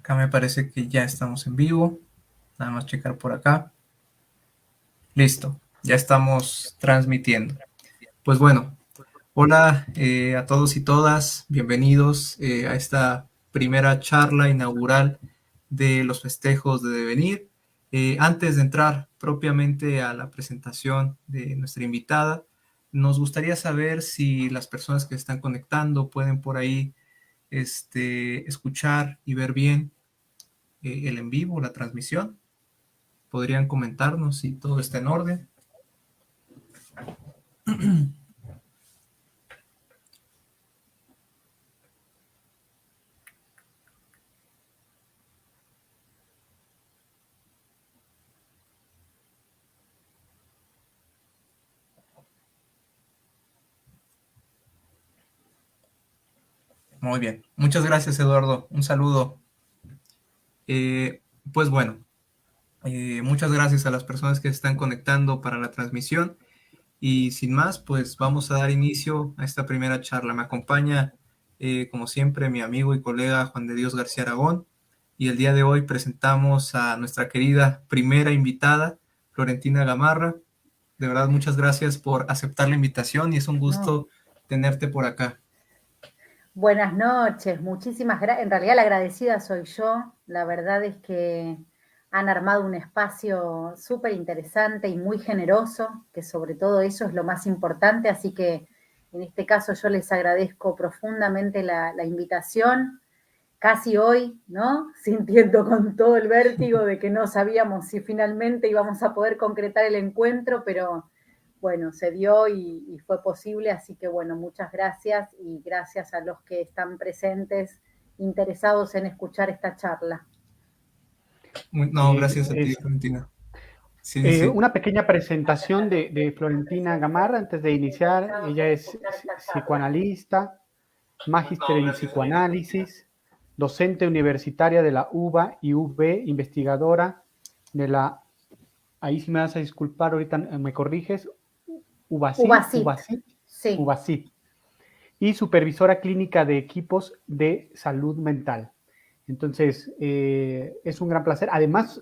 Acá me parece que ya estamos en vivo. Nada más checar por acá. Listo, ya estamos transmitiendo. Pues bueno, hola a todos y todas. Bienvenidos a esta primera charla inaugural de los festejos de Devenir. Antes de entrar propiamente a la presentación de nuestra invitada, nos gustaría saber si las personas que están conectando pueden por ahí escuchar y ver bien el en vivo, la transmisión. Podrían comentarnos si todo está en orden. Muy bien. Muchas gracias, Eduardo. Un saludo. Pues bueno, muchas gracias a las personas que se están conectando para la transmisión. Y sin más, pues vamos a dar inicio a esta primera charla. Me acompaña, como siempre, mi amigo y colega Juan de Dios García Aragón. Y el día de hoy presentamos a nuestra querida primera invitada, Florentina Gamarra. De verdad, muchas gracias por aceptar la invitación y es un No. gusto tenerte por acá. Buenas noches, muchísimas gracias. En realidad la agradecida soy yo. La verdad es que han armado un espacio súper interesante y muy generoso, que sobre todo eso es lo más importante. Así que en este caso yo les agradezco profundamente la invitación. Casi hoy, ¿no? Sintiendo con todo el vértigo de que no sabíamos si finalmente íbamos a poder concretar el encuentro, pero bueno, se dio y fue posible, así que bueno, muchas gracias y gracias a los que están presentes, interesados en escuchar esta charla. No, gracias a ti, Florentina. Sí, sí. Una pequeña presentación de Florentina Gamarra antes de iniciar. Ella es psicoanalista, magíster en psicoanálisis, docente universitaria de la UBA y UB, investigadora de la, ahí sí me vas a disculpar, ahorita me corriges, UBACIT, Ubacit, sí. UBACIT, y supervisora clínica de equipos de salud mental. Entonces, es un gran placer. Además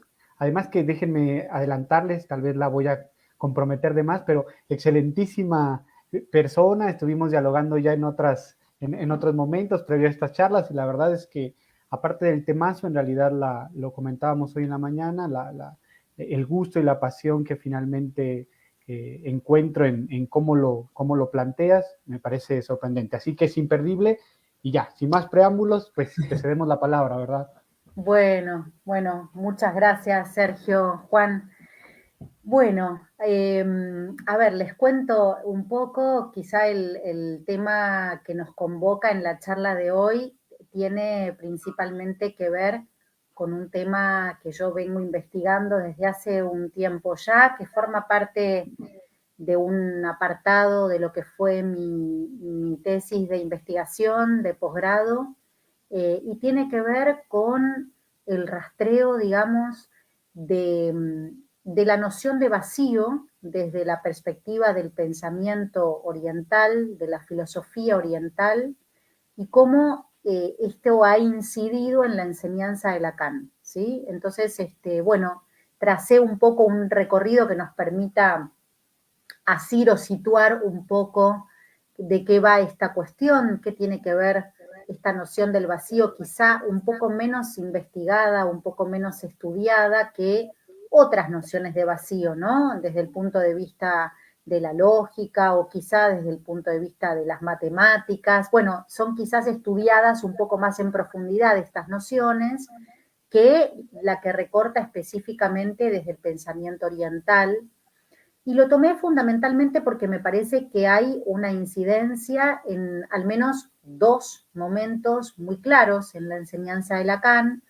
que déjenme adelantarles, tal vez la voy a comprometer de más, pero excelentísima persona. Estuvimos dialogando ya en otros momentos previo a estas charlas y la verdad es que aparte del temazo, en realidad lo comentábamos hoy en la mañana, el gusto y la pasión que finalmente encuentro en cómo lo planteas, me parece sorprendente. Así que es imperdible y ya, sin más preámbulos, pues te cedemos la palabra, ¿verdad? Bueno, muchas gracias, Sergio, Juan. Bueno, a ver, les cuento un poco, quizá el tema que nos convoca en la charla de hoy tiene principalmente que ver con un tema que yo vengo investigando desde hace un tiempo ya, que forma parte de un apartado de lo que fue mi tesis de investigación de posgrado, y tiene que ver con el rastreo, digamos, de la noción de vacío desde la perspectiva del pensamiento oriental, de la filosofía oriental, y cómo esto ha incidido en la enseñanza de Lacan, ¿sí? Entonces, bueno, tracé un poco un recorrido que nos permita asir o situar un poco de qué va esta cuestión, qué tiene que ver esta noción del vacío, quizá un poco menos investigada, un poco menos estudiada que otras nociones de vacío, ¿no? Desde el punto de vista de la lógica o quizá desde el punto de vista de las matemáticas. Bueno, son quizás estudiadas un poco más en profundidad estas nociones que la que recorta específicamente desde el pensamiento oriental, y lo tomé fundamentalmente porque me parece que hay una incidencia en al menos dos momentos muy claros en la enseñanza de Lacan,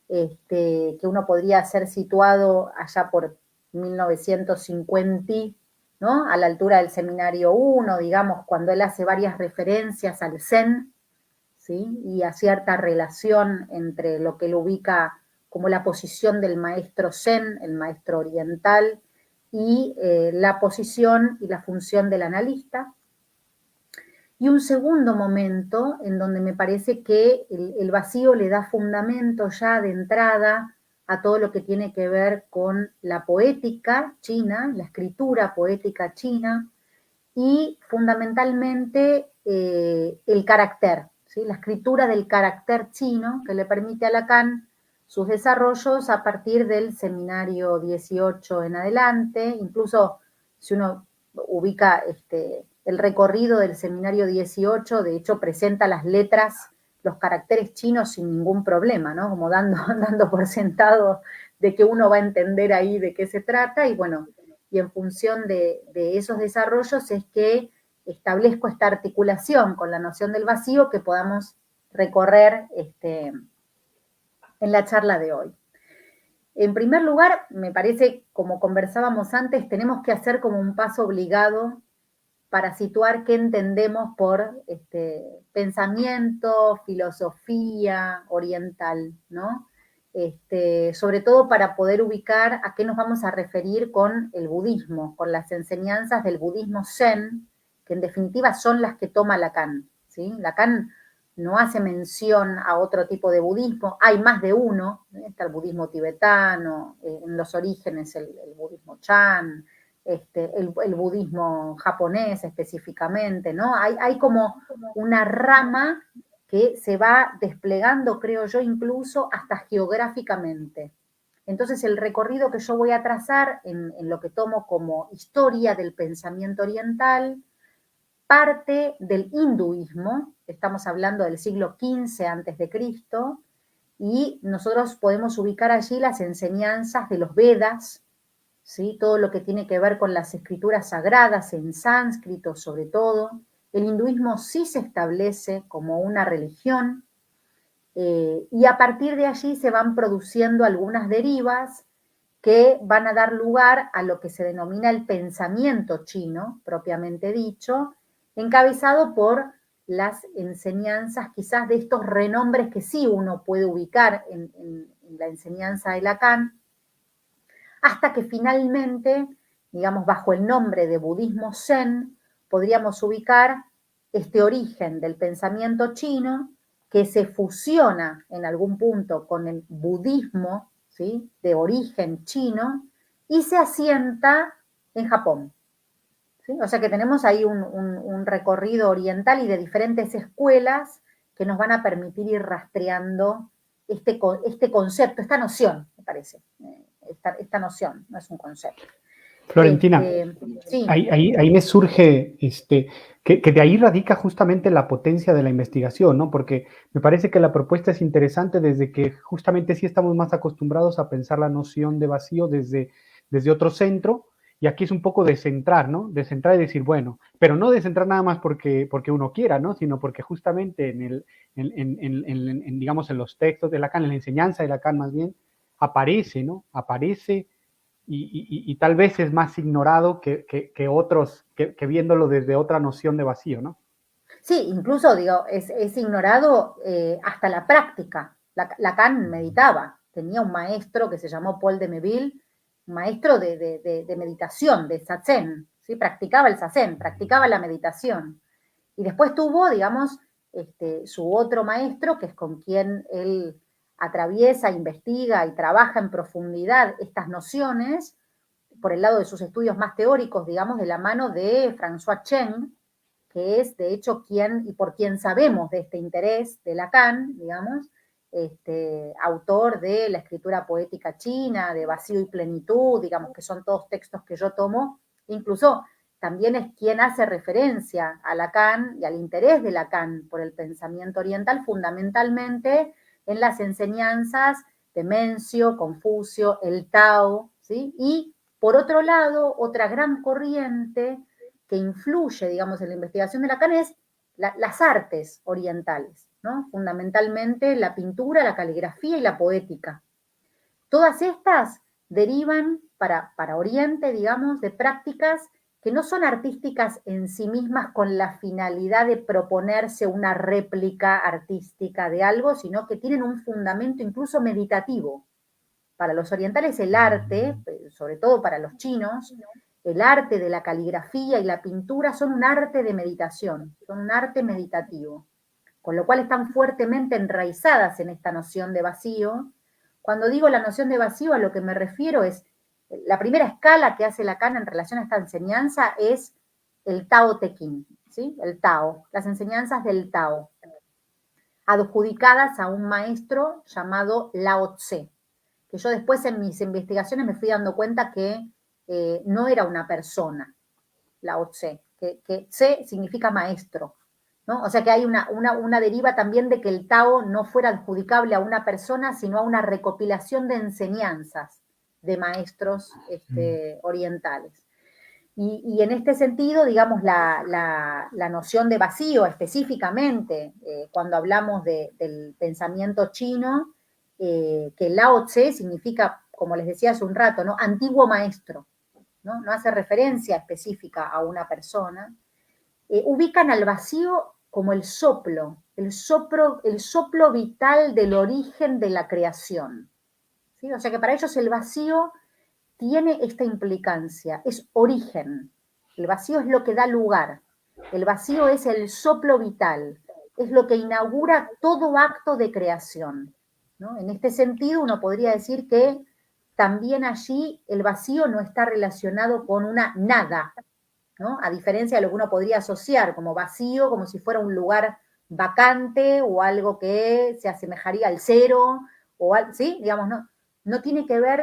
que uno podría ser situado allá por 1950, ¿no? A la altura del seminario 1, digamos, cuando él hace varias referencias al Zen, ¿sí? Y a cierta relación entre lo que él ubica como la posición del maestro Zen, el maestro oriental, y la posición y la función del analista. Y un segundo momento en donde me parece que el vacío le da fundamento ya de entrada a todo lo que tiene que ver con la poética china, la escritura poética china, y fundamentalmente el carácter, ¿sí? La escritura del carácter chino que le permite a Lacan sus desarrollos a partir del seminario 18 en adelante, incluso si uno ubica el recorrido del seminario 18, de hecho presenta las letras, los caracteres chinos sin ningún problema, ¿no? Como dando por sentado de que uno va a entender ahí de qué se trata, y bueno, y en función de esos desarrollos es que establezco esta articulación con la noción del vacío que podamos recorrer en la charla de hoy. En primer lugar, me parece, como conversábamos antes, tenemos que hacer como un paso obligado para situar qué entendemos por pensamiento, filosofía oriental, ¿no? Sobre todo para poder ubicar a qué nos vamos a referir con el budismo, con las enseñanzas del budismo zen, que en definitiva son las que toma Lacan, ¿sí? Lacan no hace mención a otro tipo de budismo, hay más de uno, está el budismo tibetano, en los orígenes el budismo Chan, el budismo japonés específicamente, ¿no? Hay como una rama que se va desplegando, creo yo, incluso hasta geográficamente. Entonces, el recorrido que yo voy a trazar en lo que tomo como historia del pensamiento oriental parte del hinduismo, estamos hablando del siglo XV antes de Cristo, y nosotros podemos ubicar allí las enseñanzas de los Vedas, ¿sí? Todo lo que tiene que ver con las escrituras sagradas en sánscrito sobre todo. El hinduismo sí se establece como una religión, y a partir de allí se van produciendo algunas derivas que van a dar lugar a lo que se denomina el pensamiento chino, propiamente dicho, encabezado por las enseñanzas quizás de estos renombres que sí uno puede ubicar en la enseñanza de Lacan, hasta que finalmente, digamos, bajo el nombre de budismo zen, podríamos ubicar este origen del pensamiento chino que se fusiona en algún punto con el budismo, ¿sí?, de origen chino, y se asienta en Japón, ¿sí? O sea que tenemos ahí un recorrido oriental y de diferentes escuelas que nos van a permitir ir rastreando este concepto, esta noción, me parece. Esta noción, no es un concepto. Florentina, Sí. ahí me surge que de ahí radica justamente la potencia de la investigación, ¿no? Porque me parece que la propuesta es interesante desde que justamente sí estamos más acostumbrados a pensar la noción de vacío desde otro centro, y aquí es un poco descentrar, ¿no? Descentrar y decir, bueno, pero no descentrar nada más porque uno quiera, ¿no? Sino porque justamente digamos, en los textos de Lacan, en la enseñanza de Lacan más bien, aparece, ¿no? Aparece y tal vez es más ignorado que otros, que viéndolo desde otra noción de vacío, ¿no? Sí, incluso digo, es ignorado hasta la práctica. Lacan meditaba, tenía un maestro que se llamó Paul de Meville, un maestro de meditación, de sazen, ¿sí? Practicaba el sazen, practicaba la meditación. Y después tuvo, digamos, su otro maestro, que es con quien él atraviesa, investiga y trabaja en profundidad estas nociones, por el lado de sus estudios más teóricos, digamos, de la mano de François Chen, que es de hecho quien y por quien sabemos de este interés de Lacan, digamos, autor de la escritura poética china, de Vacío y Plenitud, digamos que son todos textos que yo tomo, incluso también es quien hace referencia a Lacan y al interés de Lacan por el pensamiento oriental, fundamentalmente en las enseñanzas de Mencio, Confucio, el Tao, ¿sí? Y por otro lado, otra gran corriente que influye, digamos, en la investigación de Lacan es las artes orientales, ¿no? Fundamentalmente la pintura, la caligrafía y la poética. Todas estas derivan para Oriente, digamos, de prácticas que no son artísticas en sí mismas con la finalidad de proponerse una réplica artística de algo, sino que tienen un fundamento incluso meditativo. Para los orientales el arte, sobre todo para los chinos, el arte de la caligrafía y la pintura son un arte de meditación, son un arte meditativo, con lo cual están fuertemente enraizadas en esta noción de vacío. Cuando digo la noción de vacío, a lo que me refiero es, la primera escala que hace Lacan en relación a esta enseñanza es el Tao Te Ching, ¿sí? El Tao, las enseñanzas del Tao, adjudicadas a un maestro llamado Lao Tse, que yo después en mis investigaciones me fui dando cuenta que no era una persona, Lao Tse, que Tse significa maestro, ¿no? O sea que hay una deriva también de que el Tao no fuera adjudicable a una persona, sino a una recopilación de enseñanzas de maestros orientales. Y en este sentido, digamos, la noción de vacío específicamente, cuando hablamos del pensamiento chino, que Lao Tse significa, como les decía hace un rato, ¿no? Antiguo maestro, ¿no? No hace referencia específica a una persona, ubican al vacío como el soplo vital del origen de la creación, ¿sí? O sea que para ellos el vacío tiene esta implicancia, es origen. El vacío es lo que da lugar. El vacío es el soplo vital, es lo que inaugura todo acto de creación, ¿no? En este sentido, uno podría decir que también allí el vacío no está relacionado con una nada, ¿no? A diferencia de lo que uno podría asociar como vacío, como si fuera un lugar vacante o algo que se asemejaría al cero, ¿sí? Digamos, no tiene que ver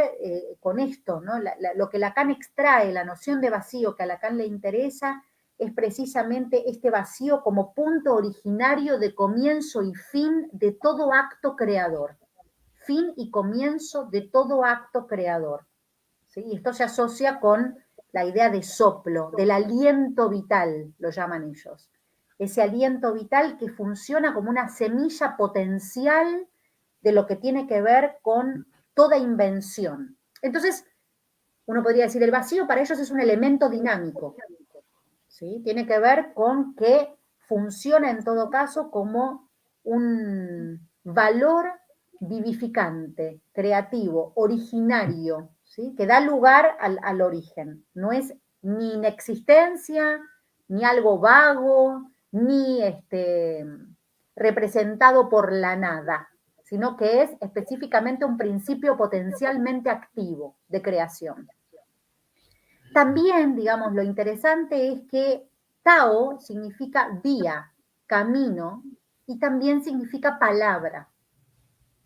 con esto, ¿no? Lo que Lacan extrae, la noción de vacío que a Lacan le interesa, es precisamente este vacío como punto originario de comienzo y fin de todo acto creador. Fin y comienzo de todo acto creador, ¿sí? Y esto se asocia con la idea de soplo, del aliento vital, lo llaman ellos. Ese aliento vital que funciona como una semilla potencial de lo que tiene que ver con toda invención. Entonces, uno podría decir, el vacío para ellos es un elemento dinámico, ¿sí? Tiene que ver con que funciona en todo caso como un valor vivificante, creativo, originario, ¿sí? Que da lugar al origen. No es ni inexistencia, ni algo vago, ni representado por la nada, sino que es específicamente un principio potencialmente activo de creación. También, digamos, lo interesante es que Tao significa vía, camino, y también significa palabra,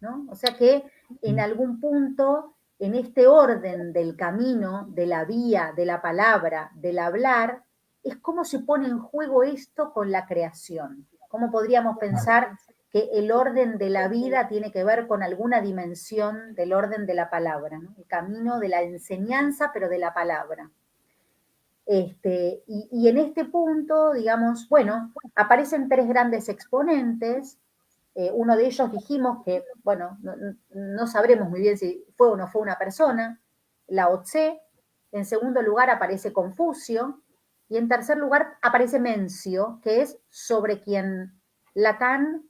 ¿no? O sea que en algún punto, en este orden del camino, de la vía, de la palabra, del hablar, es cómo se pone en juego esto con la creación. ¿Cómo podríamos pensar que el orden de la vida tiene que ver con alguna dimensión del orden de la palabra, ¿no? El camino de la enseñanza, pero de la palabra. Y en este punto, digamos, bueno, aparecen tres grandes exponentes. Uno de ellos dijimos que, bueno, no sabremos muy bien si fue o no fue una persona, Lao Tse. En segundo lugar aparece Confucio. Y en tercer lugar aparece Mencio, que es sobre quien Lacan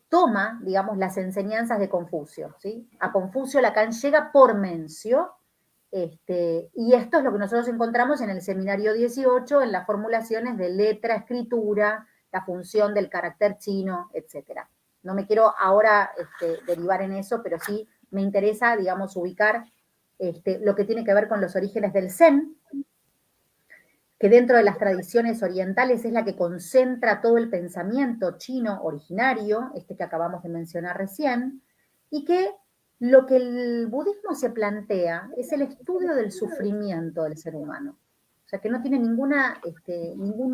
toma, digamos, las enseñanzas de Confucio, ¿sí? A Confucio Lacan llega por Mencio. Y esto es lo que nosotros encontramos en el seminario 18, en las formulaciones de letra, escritura, la función del carácter chino, etc. No me quiero ahora derivar en eso, pero sí me interesa, digamos, ubicar lo que tiene que ver con los orígenes del Zen, que dentro de las tradiciones orientales es la que concentra todo el pensamiento chino originario, que acabamos de mencionar recién, y que lo que el budismo se plantea es el estudio del sufrimiento del ser humano. O sea, que no tiene ningún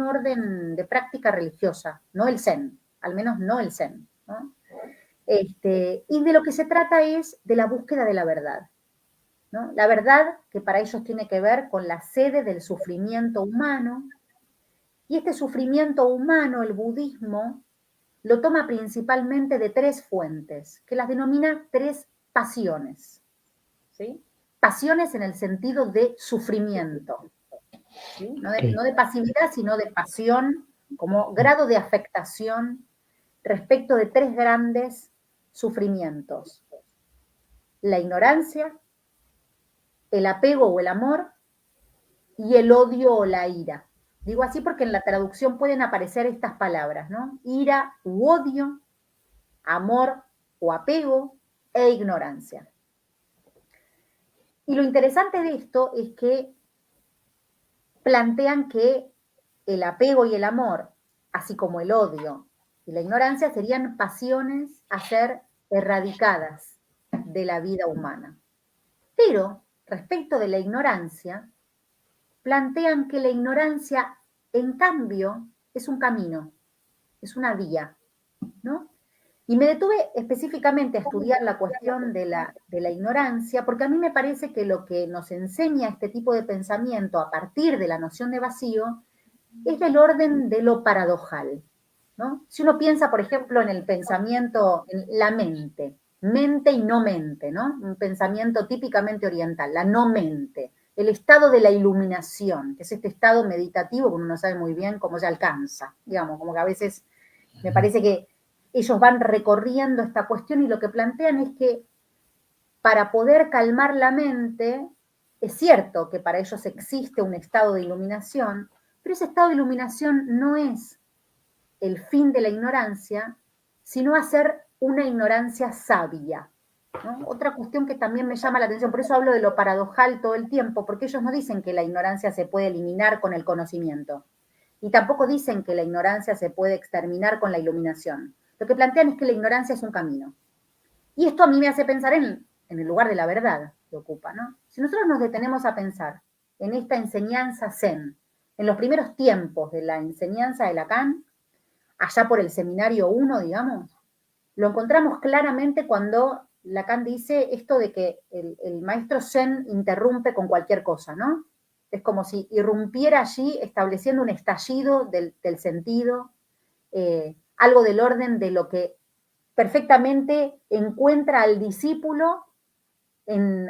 orden de práctica religiosa, no el Zen, al menos no el Zen, ¿no? Y de lo que se trata es de la búsqueda de la verdad, ¿no? La verdad que para ellos tiene que ver con la sede del sufrimiento humano, y este sufrimiento humano, el budismo, lo toma principalmente de tres fuentes, que las denomina tres pasiones, ¿sí? Pasiones en el sentido de sufrimiento, ¿sí? No de pasividad, sino de pasión, como grado de afectación respecto de tres grandes sufrimientos: la ignorancia, el apego o el amor, y el odio o la ira. Digo así porque en la traducción pueden aparecer estas palabras, ¿no? Ira u odio, amor o apego e ignorancia. Y lo interesante de esto es que plantean que el apego y el amor, así como el odio y la ignorancia, serían pasiones a ser erradicadas de la vida humana. Pero respecto de la ignorancia, plantean que la ignorancia, en cambio, es un camino, es una vía, ¿no? Y me detuve específicamente a estudiar la cuestión de la ignorancia, porque a mí me parece que lo que nos enseña este tipo de pensamiento a partir de la noción de vacío es del orden de lo paradojal, ¿no? Si uno piensa, por ejemplo, en el pensamiento, en la mente, mente y no mente, ¿no? Un pensamiento típicamente oriental, la no mente, el estado de la iluminación, que es este estado meditativo que uno no sabe muy bien cómo se alcanza, digamos, como que a veces me parece que ellos van recorriendo esta cuestión y lo que plantean es que para poder calmar la mente, es cierto que para ellos existe un estado de iluminación, pero ese estado de iluminación no es el fin de la ignorancia, sino hacer una ignorancia sabia, ¿no? Otra cuestión que también me llama la atención, por eso hablo de lo paradojal todo el tiempo, porque ellos no dicen que la ignorancia se puede eliminar con el conocimiento, y tampoco dicen que la ignorancia se puede exterminar con la iluminación. Lo que plantean es que la ignorancia es un camino. Y esto a mí me hace pensar en el lugar de la verdad que ocupa, ¿no? Si nosotros nos detenemos a pensar en esta enseñanza zen, en los primeros tiempos de la enseñanza de Lacan, allá por el seminario 1, digamos, lo encontramos claramente cuando Lacan dice esto de que el maestro zen interrumpe con cualquier cosa, ¿no? Es como si irrumpiera allí estableciendo un estallido del sentido, algo del orden de lo que perfectamente encuentra al discípulo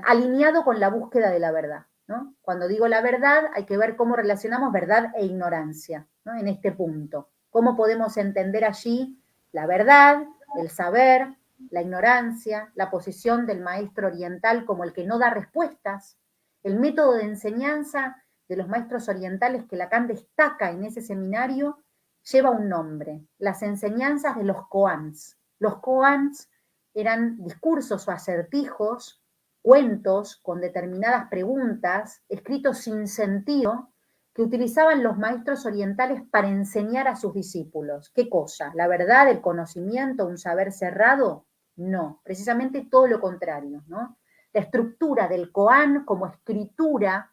alineado con la búsqueda de la verdad, ¿no? Cuando digo la verdad, hay que ver cómo relacionamos verdad e ignorancia, ¿no? En este punto. ¿Cómo podemos entender allí la verdad, el saber, la ignorancia, la posición del maestro oriental como el que no da respuestas, el método de enseñanza de los maestros orientales que Lacan destaca en ese seminario lleva un nombre, las enseñanzas de los koans. Los koans eran discursos o acertijos, cuentos con determinadas preguntas, escritos sin sentido, que utilizaban los maestros orientales para enseñar a sus discípulos. ¿Qué cosa? ¿La verdad, el conocimiento, un saber cerrado? No, precisamente todo lo contrario, ¿no? La estructura del koan como escritura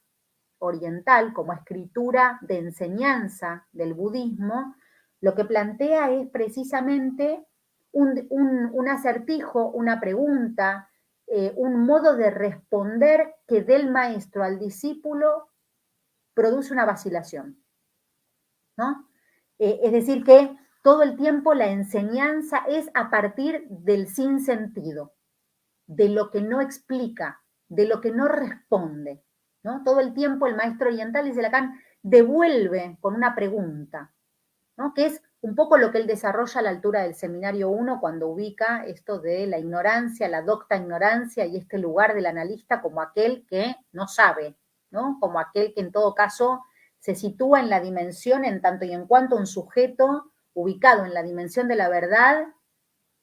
oriental, como escritura de enseñanza del budismo, lo que plantea es precisamente un acertijo, una pregunta, un modo de responder que del maestro al discípulo produce una vacilación, ¿no? Es decir, que todo el tiempo la enseñanza es a partir del sinsentido, de lo que no explica, de lo que no responde, ¿no? Todo el tiempo el maestro oriental, dice Lacan, devuelve con una pregunta, ¿no? Que es un poco lo que él desarrolla a la altura del seminario 1 cuando ubica esto de la ignorancia, la docta ignorancia y este lugar del analista como aquel que no sabe, ¿no? Como aquel que en todo caso se sitúa en la dimensión en tanto y en cuanto un sujeto ubicado en la dimensión de la verdad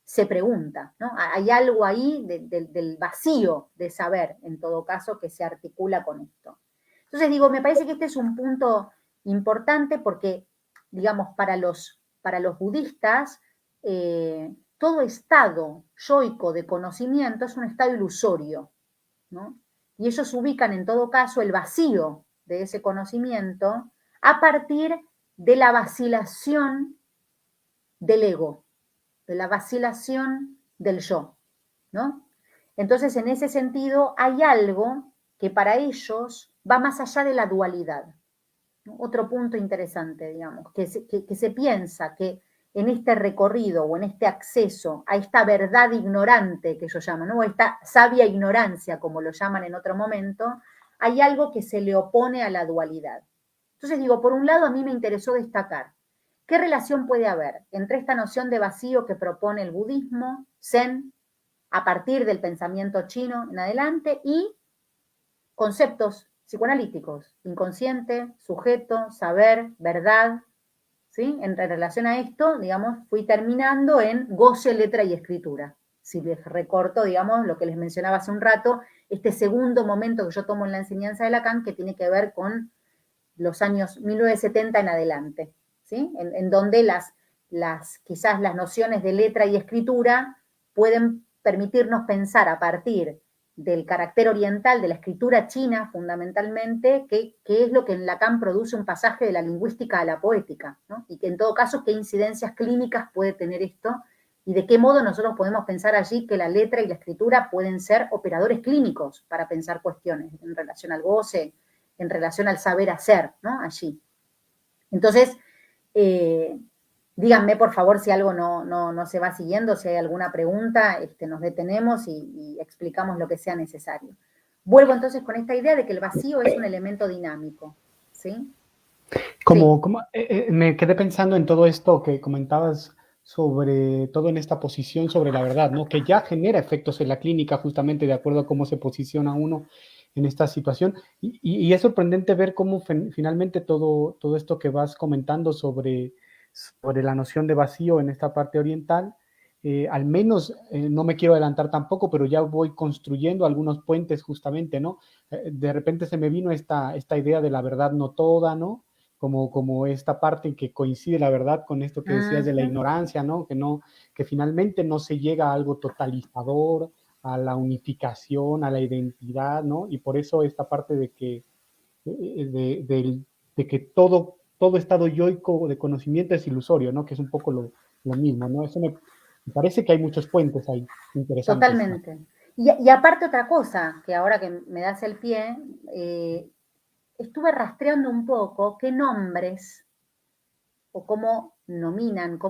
se pregunta, ¿no? Hay algo ahí del vacío de saber, en todo caso, que se articula con esto. Entonces digo, me parece que este es un punto importante porque, digamos, para los budistas, todo estado yoico de conocimiento es un estado ilusorio, ¿no? Y ellos ubican en todo caso el vacío de ese conocimiento a partir de la vacilación del ego, de la vacilación del yo, ¿no? Entonces, en ese sentido, hay algo que para ellos va más allá de la dualidad, ¿no? Otro punto interesante, digamos, que se piensa que en este recorrido o en este acceso a esta verdad ignorante que ellos llaman, ¿no? O esta sabia ignorancia, como lo llaman en otro momento, hay algo que se le opone a la dualidad. Entonces digo, por un lado a mí me interesó destacar qué relación puede haber entre esta noción de vacío que propone el budismo, Zen, a partir del pensamiento chino en adelante, y conceptos psicoanalíticos, inconsciente, sujeto, saber, verdad, ¿sí? En relación a esto, digamos, fui terminando en goce, letra y escritura. Si les recorto, digamos, lo que les mencionaba hace un rato, este segundo momento que yo tomo en la enseñanza de Lacan, que tiene que ver con los años 1970 en adelante, ¿sí? En donde quizás las nociones de letra y escritura pueden permitirnos pensar a partir del carácter oriental, de la escritura china fundamentalmente, qué es lo que en Lacan produce un pasaje de la lingüística a la poética, ¿no? Y que en todo caso, qué incidencias clínicas puede tener esto y de qué modo nosotros podemos pensar allí que la letra y la escritura pueden ser operadores clínicos para pensar cuestiones en relación al goce, en relación al saber hacer, ¿no? Allí. Entonces, díganme por favor si algo no se va siguiendo, si hay alguna pregunta, nos detenemos y explicamos lo que sea necesario. Vuelvo entonces con esta idea de que el vacío es un elemento dinámico, ¿sí? Me quedé pensando en todo esto que comentabas sobre todo en esta posición sobre la verdad, ¿no? Que ya genera efectos en la clínica justamente de acuerdo a cómo se posiciona uno en esta situación. Y es sorprendente ver cómo finalmente todo esto que vas comentando sobre la noción de vacío en esta parte oriental, al menos no me quiero adelantar tampoco, pero ya voy construyendo algunos puentes justamente, ¿no? De repente se me vino esta idea de la verdad no toda, ¿no? Como esta parte en que coincide la verdad con esto que decías de la ignorancia, ¿no? Que finalmente no se llega a algo totalizador, a la unificación, a la identidad, ¿no? Y por eso esta parte de que, de que todo estado yoico de conocimiento es ilusorio, ¿no? Que es un poco lo mismo, ¿no? Eso me parece que hay muchos puentes ahí interesantes. Totalmente. Y aparte otra cosa, que ahora que me das el pie, estuve rastreando un poco qué nombres o cómo denominan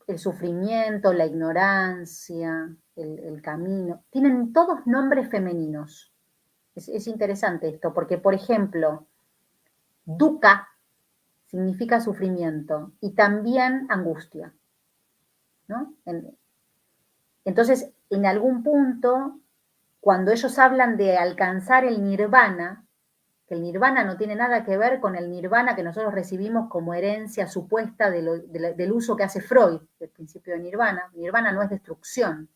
el sufrimiento, la ignorancia, el camino. Tienen todos nombres femeninos. Es interesante esto, porque, por ejemplo, dukkha significa sufrimiento y también angustia, ¿no? Entonces, en algún punto, cuando ellos hablan de alcanzar el nirvana, que el nirvana no tiene nada que ver con el nirvana que nosotros recibimos como herencia supuesta del uso que hace Freud del principio de nirvana. Nirvana no es destrucción,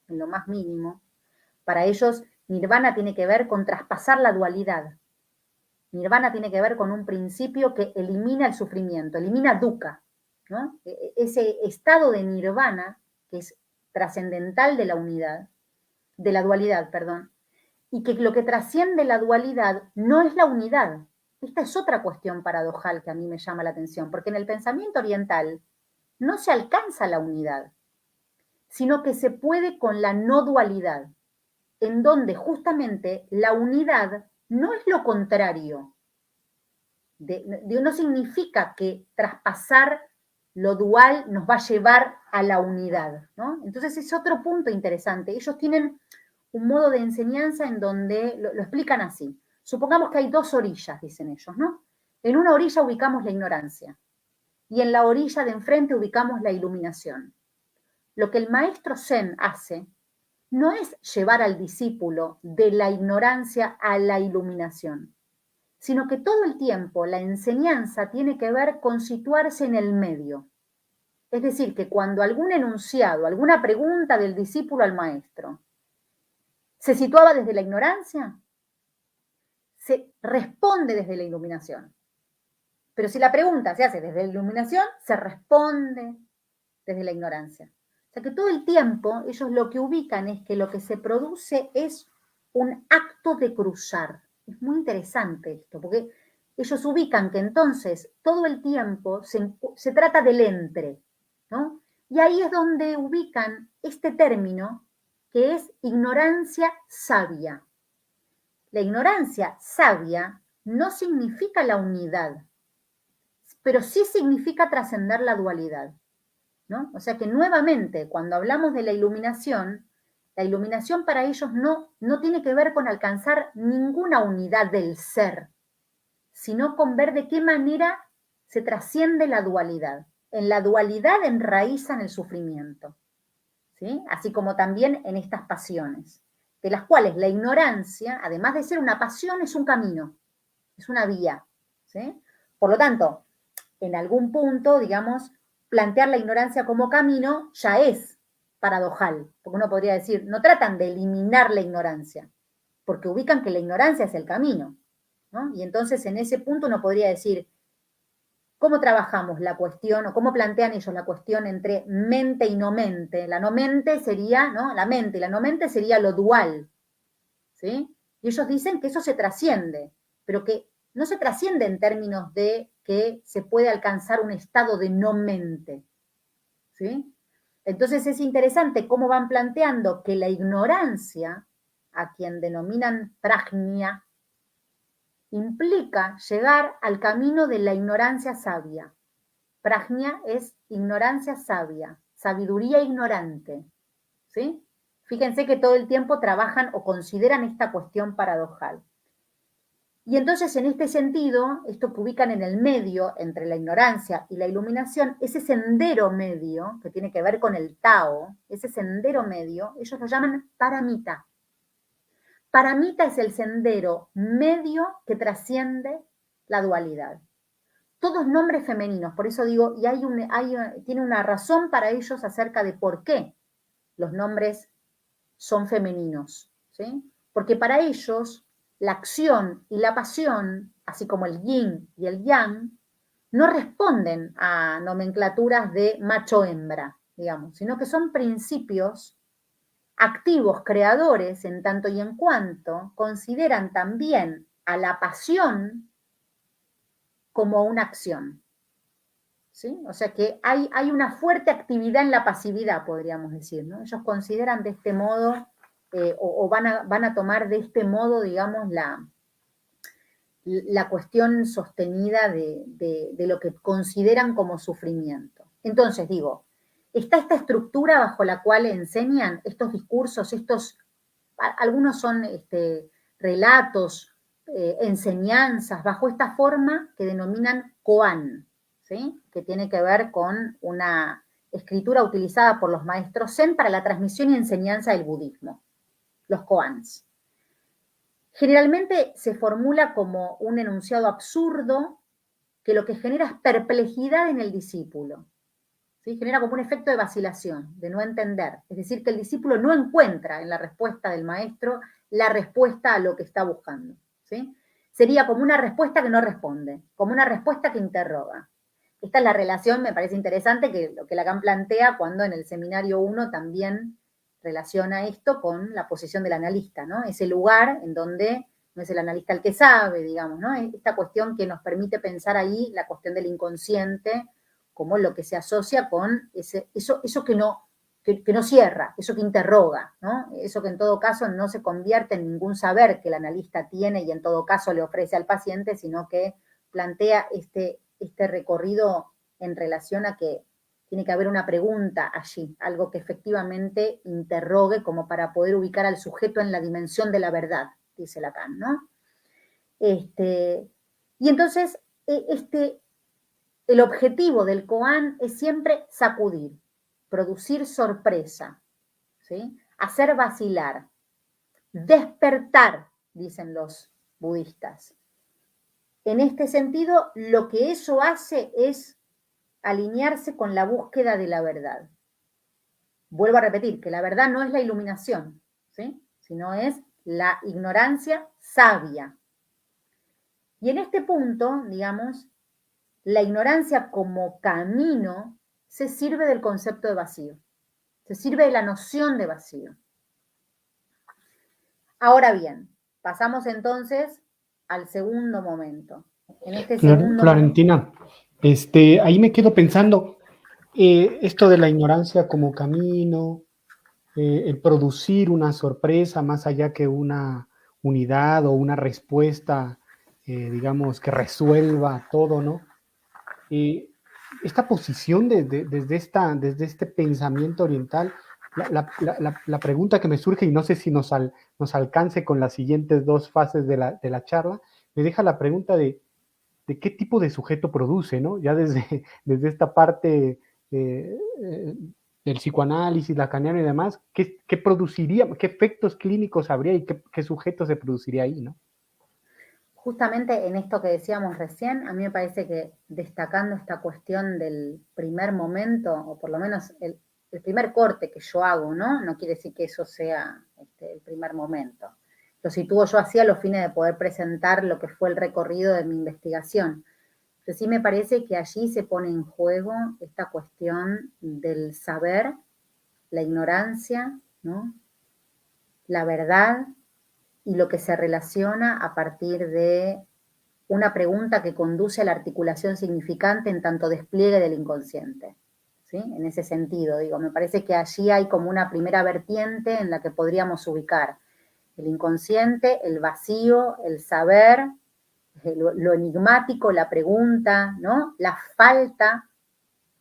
en lo más mínimo. Para ellos, nirvana tiene que ver con traspasar la dualidad. Nirvana tiene que ver con un principio que elimina el sufrimiento, elimina dukkha, ¿no? Ese estado de nirvana, que es trascendental de la unidad, de la dualidad, perdón, y que lo que trasciende la dualidad no es la unidad. Esta es otra cuestión paradojal que a mí me llama la atención, porque en el pensamiento oriental no se alcanza la unidad, sino que se puede con la no dualidad, en donde justamente la unidad no es lo contrario. No significa que traspasar lo dual nos va a llevar a la unidad, ¿no? Entonces es otro punto interesante. Ellos tienen un modo de enseñanza en donde lo explican así. Supongamos que hay dos orillas, dicen ellos, ¿no? En una orilla ubicamos la ignorancia y en la orilla de enfrente ubicamos la iluminación. Lo que el maestro Zen hace no es llevar al discípulo de la ignorancia a la iluminación, sino que todo el tiempo la enseñanza tiene que ver con situarse en el medio. Es decir, que cuando algún enunciado, alguna pregunta del discípulo al maestro, se situaba desde la ignorancia, se responde desde la iluminación. Pero si la pregunta se hace desde la iluminación, se responde desde la ignorancia. O sea que todo el tiempo ellos lo que ubican es que lo que se produce es un acto de cruzar. Es muy interesante esto, porque ellos ubican que entonces todo el tiempo se trata del entre, ¿no? Y ahí es donde ubican este término que es ignorancia sabia. La ignorancia sabia no significa la unidad, pero sí significa trascender la dualidad, ¿no? O sea que nuevamente, cuando hablamos de la iluminación para ellos no tiene que ver con alcanzar ninguna unidad del ser, sino con ver de qué manera se trasciende la dualidad. En la dualidad enraizan el sufrimiento, ¿sí? Así como también en estas pasiones. de las cuales la ignorancia, además de ser una pasión, es un camino, es una vía, ¿sí? Por lo tanto, en algún punto, digamos, plantear la ignorancia como camino ya es paradojal, porque uno podría decir, no tratan de eliminar la ignorancia, porque ubican que la ignorancia es el camino, ¿no? Y entonces en ese punto uno podría decir, ¿cómo trabajamos la cuestión o cómo plantean ellos la cuestión entre mente y no mente? La no mente sería, ¿no? La mente y la no mente sería lo dual, ¿sí? Y ellos dicen que eso se trasciende, pero que no se trasciende en términos de que se puede alcanzar un estado de no mente, ¿sí? Entonces es interesante cómo van planteando que la ignorancia, a quien denominan prajna, implica llegar al camino de la ignorancia sabia. Prajna es ignorancia sabia, sabiduría ignorante, ¿sí? Fíjense que todo el tiempo trabajan o consideran esta cuestión paradojal. Y entonces, en este sentido, esto que ubican en el medio entre la ignorancia y la iluminación, ese sendero medio, que tiene que ver con el Tao, ese sendero medio, ellos lo llaman paramita. Paramita es el sendero medio que trasciende la dualidad. Todos nombres femeninos, por eso digo, y tiene una razón para ellos acerca de por qué los nombres son femeninos, ¿sí? Porque para ellos la acción y la pasión, así como el yin y el yang, no responden a nomenclaturas de macho-hembra, digamos, sino que son principios activos, creadores, en tanto y en cuanto consideran también a la pasión como una acción, ¿sí? O sea que hay una fuerte actividad en la pasividad, podríamos decir, ¿no? Ellos consideran de este modo, o van a tomar de este modo, digamos, la cuestión sostenida de lo que consideran como sufrimiento. Entonces, digo, está esta estructura bajo la cual enseñan estos discursos, algunos son relatos, enseñanzas, bajo esta forma que denominan koan, ¿sí? Que tiene que ver con una escritura utilizada por los maestros Zen para la transmisión y enseñanza del budismo, los koans. Generalmente se formula como un enunciado absurdo que lo que genera es perplejidad en el discípulo, ¿sí? Genera como un efecto de vacilación, de no entender. Es decir, que el discípulo no encuentra en la respuesta del maestro la respuesta a lo que está buscando, ¿sí? Sería como una respuesta que no responde, como una respuesta que interroga. Esta es la relación, me parece interesante, que lo que Lacan plantea cuando en el seminario 1 también relaciona esto con la posición del analista, ¿no? Ese lugar en donde no es el analista el que sabe, digamos, ¿no? Esta cuestión que nos permite pensar ahí la cuestión del inconsciente como lo que se asocia con eso que no cierra, eso que interroga, ¿no? Eso que en todo caso no se convierte en ningún saber que el analista tiene y en todo caso le ofrece al paciente, sino que plantea este recorrido en relación a que tiene que haber una pregunta allí, algo que efectivamente interrogue como para poder ubicar al sujeto en la dimensión de la verdad, dice Lacan, ¿no? Y entonces, el objetivo del koan es siempre sacudir, producir sorpresa, ¿sí? Hacer vacilar, despertar, dicen los budistas. En este sentido, lo que eso hace es alinearse con la búsqueda de la verdad. Vuelvo a repetir, que la verdad no es la iluminación, ¿sí? Sino es la ignorancia sabia. Y en este punto, digamos, la ignorancia como camino se sirve del concepto de vacío, se sirve de la noción de vacío. Ahora bien, pasamos entonces al segundo momento. En este segundo Florentina, ahí me quedo pensando, esto de la ignorancia como camino, el producir una sorpresa más allá que una unidad o una respuesta, digamos, que resuelva todo, ¿no? Esta posición desde este pensamiento oriental, la pregunta que me surge, y no sé si nos alcance con las siguientes dos fases de la charla, me deja la pregunta de qué tipo de sujeto produce, ¿no? Ya desde esta parte de el psicoanálisis, lacaniano y demás, ¿qué produciría, qué efectos clínicos habría y qué sujeto se produciría ahí, ¿no? Justamente en esto que decíamos recién, a mí me parece que destacando esta cuestión del primer momento, o por lo menos el primer corte que yo hago, ¿no? No quiere decir que eso sea el primer momento. Lo sitúo yo así a los fines de poder presentar lo que fue el recorrido de mi investigación. Pero sí me parece que allí se pone en juego esta cuestión del saber, la ignorancia, ¿no? La verdad y lo que se relaciona a partir de una pregunta que conduce a la articulación significante en tanto despliegue del inconsciente. ¿Sí? En ese sentido, digo, me parece que allí hay como una primera vertiente en la que podríamos ubicar el inconsciente, el vacío, el saber, lo enigmático, la pregunta, ¿no? La falta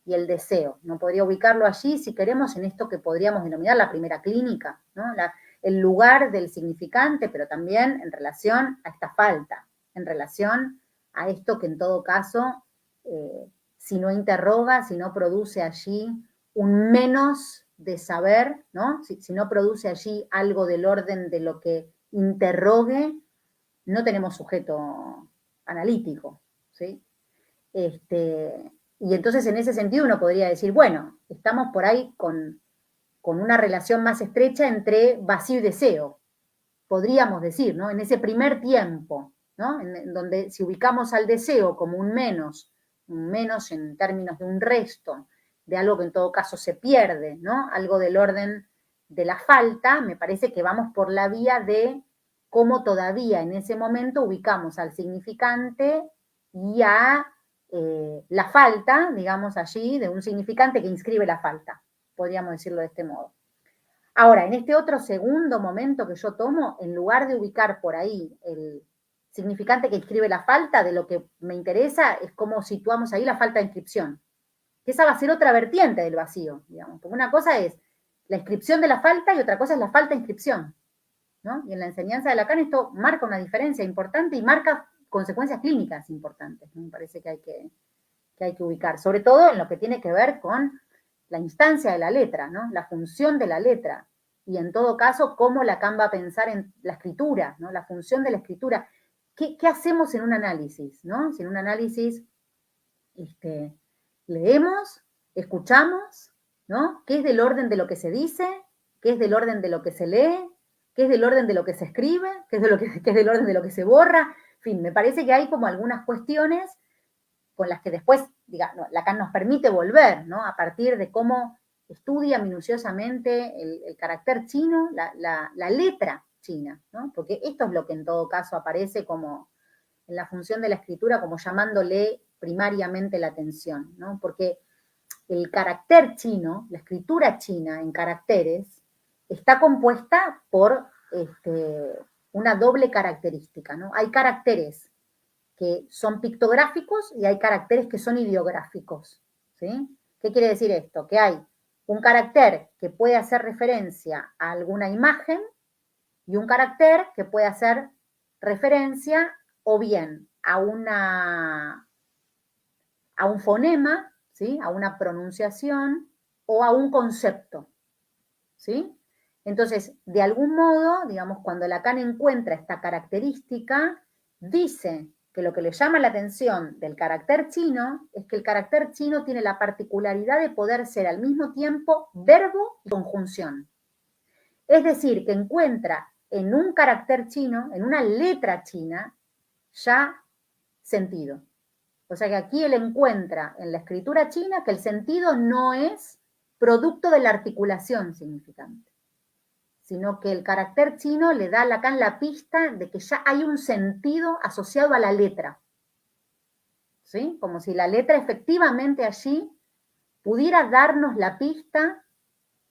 y el deseo. No podría ubicarlo allí, si queremos, en esto que podríamos denominar la primera clínica, ¿no? El lugar del significante, pero también en relación a esta falta, en relación a esto que en todo caso, si no interroga, si no produce allí un menos de saber, ¿no? Si no produce allí algo del orden de lo que interrogue, no tenemos sujeto analítico, ¿sí? Y entonces en ese sentido uno podría decir, bueno, estamos por ahí con una relación más estrecha entre vacío y deseo, podríamos decir, ¿no? En ese primer tiempo, ¿no? En donde si ubicamos al deseo como un menos en términos de un resto, de algo que en todo caso se pierde, ¿no? Algo del orden de la falta, me parece que vamos por la vía de cómo todavía en ese momento ubicamos al significante y a la falta, digamos allí, de un significante que inscribe la falta, podríamos decirlo de este modo. Ahora, en este otro segundo momento que yo tomo, en lugar de ubicar por ahí el significante que inscribe la falta, de lo que me interesa es cómo situamos ahí la falta de inscripción. Que esa va a ser otra vertiente del vacío, digamos. Porque una cosa es la inscripción de la falta y otra cosa es la falta de inscripción, ¿no? Y en la enseñanza de Lacan esto marca una diferencia importante y marca consecuencias clínicas importantes, ¿no? Me parece que hay que ubicar, sobre todo en lo que tiene que ver con la instancia de la letra, ¿no? La función de la letra, y en todo caso, cómo Lacan va a pensar en la escritura, ¿no? La función de la escritura. ¿Qué hacemos en un análisis, ¿no? Si en un análisis leemos, escuchamos, ¿no? ¿Qué es del orden de lo que se dice? ¿Qué es del orden de lo que se lee? ¿Qué es del orden de lo que se escribe? ¿Qué es del orden de lo que se borra? En fin, me parece que hay como algunas cuestiones con las que después, digamos, Lacan nos permite volver, ¿no? A partir de cómo estudia minuciosamente el carácter chino, la letra china, ¿no? Porque esto es lo que en todo caso aparece como en la función de la escritura, como llamándole primariamente la atención, ¿no? Porque el carácter chino, la escritura china en caracteres, está compuesta por una doble característica, ¿no? Hay caracteres que son pictográficos y hay caracteres que son ideográficos, ¿sí? ¿Qué quiere decir esto? Que hay un carácter que puede hacer referencia a alguna imagen y un carácter que puede hacer referencia o bien a un fonema, ¿sí? A una pronunciación o a un concepto, ¿sí? Entonces, de algún modo, digamos, cuando Lacan encuentra esta característica, dice que lo que le llama la atención del carácter chino es que el carácter chino tiene la particularidad de poder ser al mismo tiempo verbo y conjunción. Es decir, que encuentra en un carácter chino, en una letra china, ya sentido. O sea que aquí él encuentra en la escritura china que el sentido no es producto de la articulación significante, sino que el carácter chino le da a Lacan la pista de que ya hay un sentido asociado a la letra. ¿Sí? Como si la letra efectivamente allí pudiera darnos la pista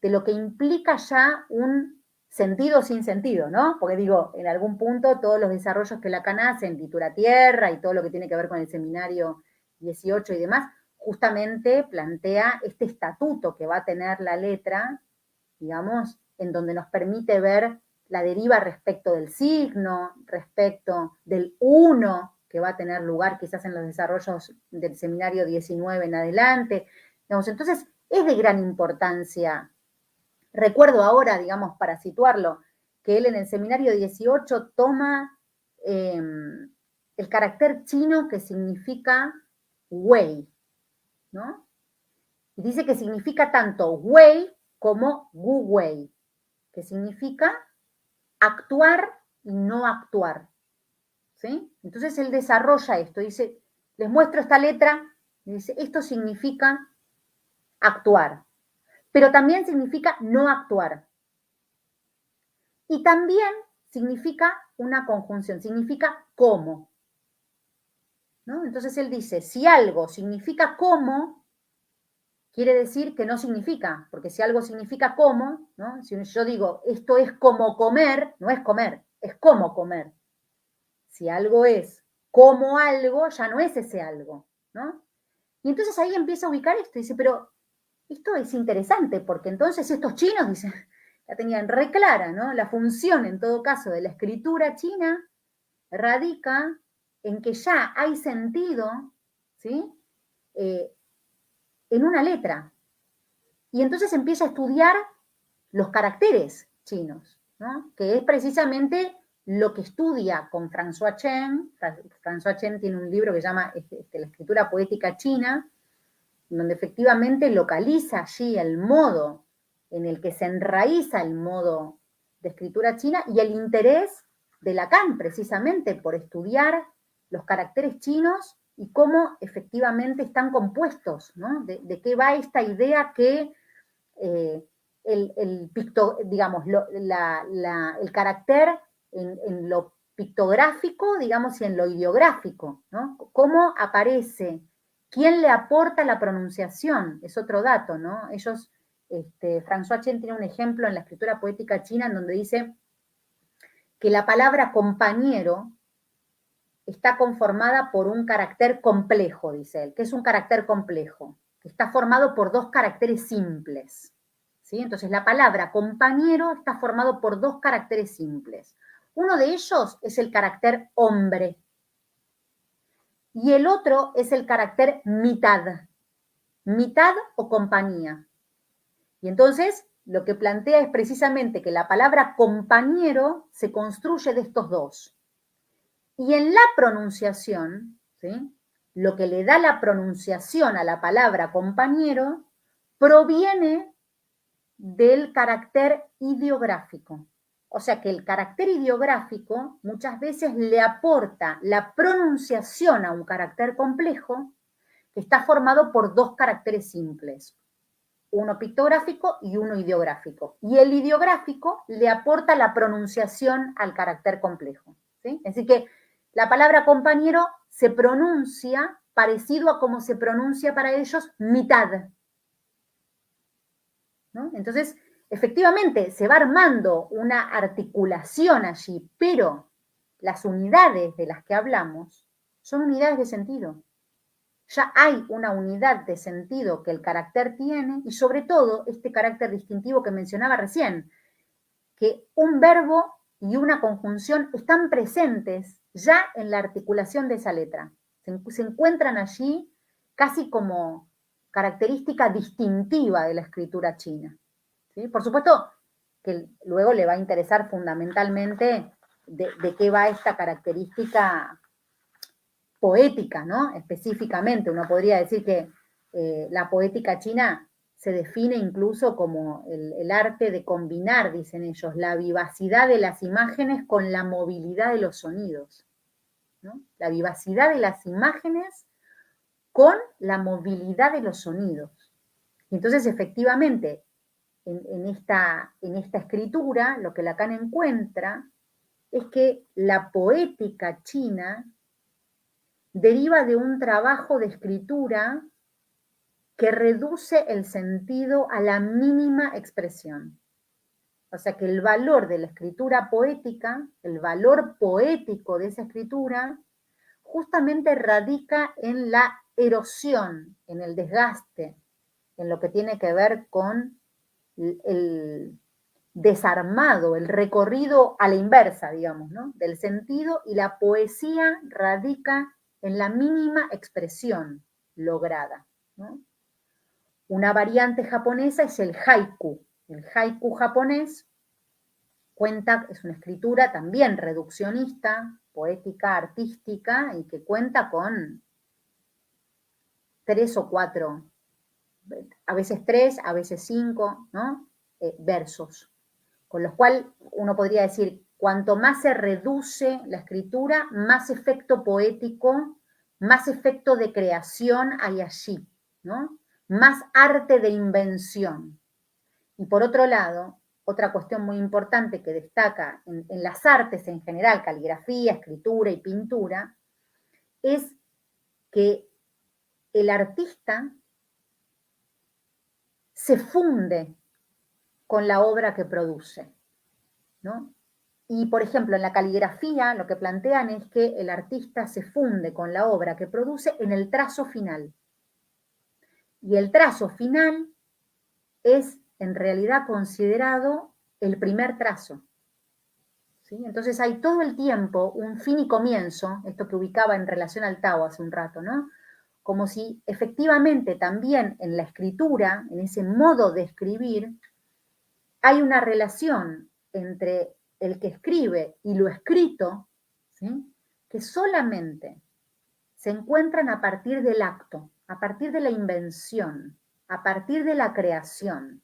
de lo que implica ya un sentido sin sentido, ¿no? Porque digo, en algún punto todos los desarrollos que Lacan hace en Litura Tierra y todo lo que tiene que ver con el seminario 18 y demás, justamente plantea este estatuto que va a tener la letra, digamos, en donde nos permite ver la deriva respecto del signo, respecto del uno que va a tener lugar quizás en los desarrollos del seminario 19 en adelante. Digamos, entonces, es de gran importancia. Recuerdo ahora, digamos, para situarlo, que él en el seminario 18 toma el carácter chino que significa wei, ¿no? Y dice que significa tanto wei como wu wei, que significa actuar y no actuar, ¿sí? Entonces él desarrolla esto, dice, les muestro esta letra, y dice, esto significa actuar, pero también significa no actuar. Y también significa una conjunción, significa cómo, ¿no? Entonces él dice, si algo significa cómo, quiere decir que no significa, porque si algo significa cómo, ¿no? Si yo digo, esto es como comer, no es comer, es como comer. Si algo es como algo, ya no es ese algo, ¿no? Y entonces ahí empieza a ubicar esto, y dice, pero esto es interesante, porque entonces estos chinos, dicen, la tenían re clara, ¿no? La función, en todo caso, de la escritura china radica en que ya hay sentido, ¿sí? En una letra. Y entonces empieza a estudiar los caracteres chinos, ¿no? Que es precisamente lo que estudia con François Chen. François Chen tiene un libro que se llama La escritura poética china, donde efectivamente localiza allí el modo en el que se enraiza el modo de escritura china y el interés de Lacan precisamente por estudiar los caracteres chinos y cómo efectivamente están compuestos, ¿no? De qué va esta idea que digamos, el carácter en lo pictográfico, digamos, y en lo ideográfico, ¿no? Cómo aparece, quién le aporta la pronunciación, es otro dato, ¿no? Ellos, François Chen tiene un ejemplo en la escritura poética china en donde dice que la palabra compañero está conformada por un carácter complejo, dice él. ¿Qué es un carácter complejo? Que está formado por dos caracteres simples. ¿Sí? Entonces, la palabra compañero está formado por dos caracteres simples. Uno de ellos es el carácter hombre y el otro es el carácter mitad, mitad o compañía. Y entonces, lo que plantea es precisamente que la palabra compañero se construye de estos dos. Y en la pronunciación, ¿sí? Lo que le da la pronunciación a la palabra compañero proviene del carácter ideográfico. O sea que el carácter ideográfico muchas veces le aporta la pronunciación a un carácter complejo que está formado por dos caracteres simples, uno pictográfico y uno ideográfico. Y el ideográfico le aporta la pronunciación al carácter complejo, ¿sí? Así que la palabra compañero se pronuncia parecido a como se pronuncia para ellos mitad, ¿no? Entonces, efectivamente, se va armando una articulación allí, pero las unidades de las que hablamos son unidades de sentido. Ya hay una unidad de sentido que el carácter tiene y sobre todo este carácter distintivo que mencionaba recién, que un verbo y una conjunción están presentes ya en la articulación de esa letra. Se encuentran allí casi como característica distintiva de la escritura china. ¿Sí? Por supuesto que luego le va a interesar fundamentalmente de qué va esta característica poética, ¿no? Específicamente, uno podría decir que la poética china se define incluso como el arte de combinar, dicen ellos, la vivacidad de las imágenes con la movilidad de los sonidos, ¿no? La vivacidad de las imágenes con la movilidad de los sonidos. Y entonces, efectivamente, en esta escritura, lo que Lacan encuentra es que la poética china deriva de un trabajo de escritura que reduce el sentido a la mínima expresión. O sea que el valor de la escritura poética, el valor poético de esa escritura, justamente radica en la erosión, en el desgaste, en lo que tiene que ver con el desarmado, el recorrido a la inversa, digamos, ¿no? Del sentido, y la poesía radica en la mínima expresión lograda, ¿no? Una variante japonesa es el haiku. El haiku japonés es una escritura también reduccionista, poética, artística, y que cuenta con 3 o 4, a veces 3, a veces 5, ¿no? Versos. Con lo cual uno podría decir, cuanto más se reduce la escritura, más efecto poético, más efecto de creación hay allí, ¿no? Más arte de invención. Y por otro lado, otra cuestión muy importante que destaca en las artes en general, caligrafía, escritura y pintura, es que el artista se funde con la obra que produce, ¿no? Y, por ejemplo, en la caligrafía lo que plantean es que el artista se funde con la obra que produce en el trazo final. Y el trazo final es, en realidad, considerado el primer trazo. ¿Sí? Entonces hay todo el tiempo un fin y comienzo, esto que ubicaba en relación al Tao hace un rato, ¿no? Como si efectivamente también en la escritura, en ese modo de escribir, hay una relación entre el que escribe y lo escrito, ¿sí? Que solamente se encuentran a partir del acto, a partir de la invención, a partir de la creación.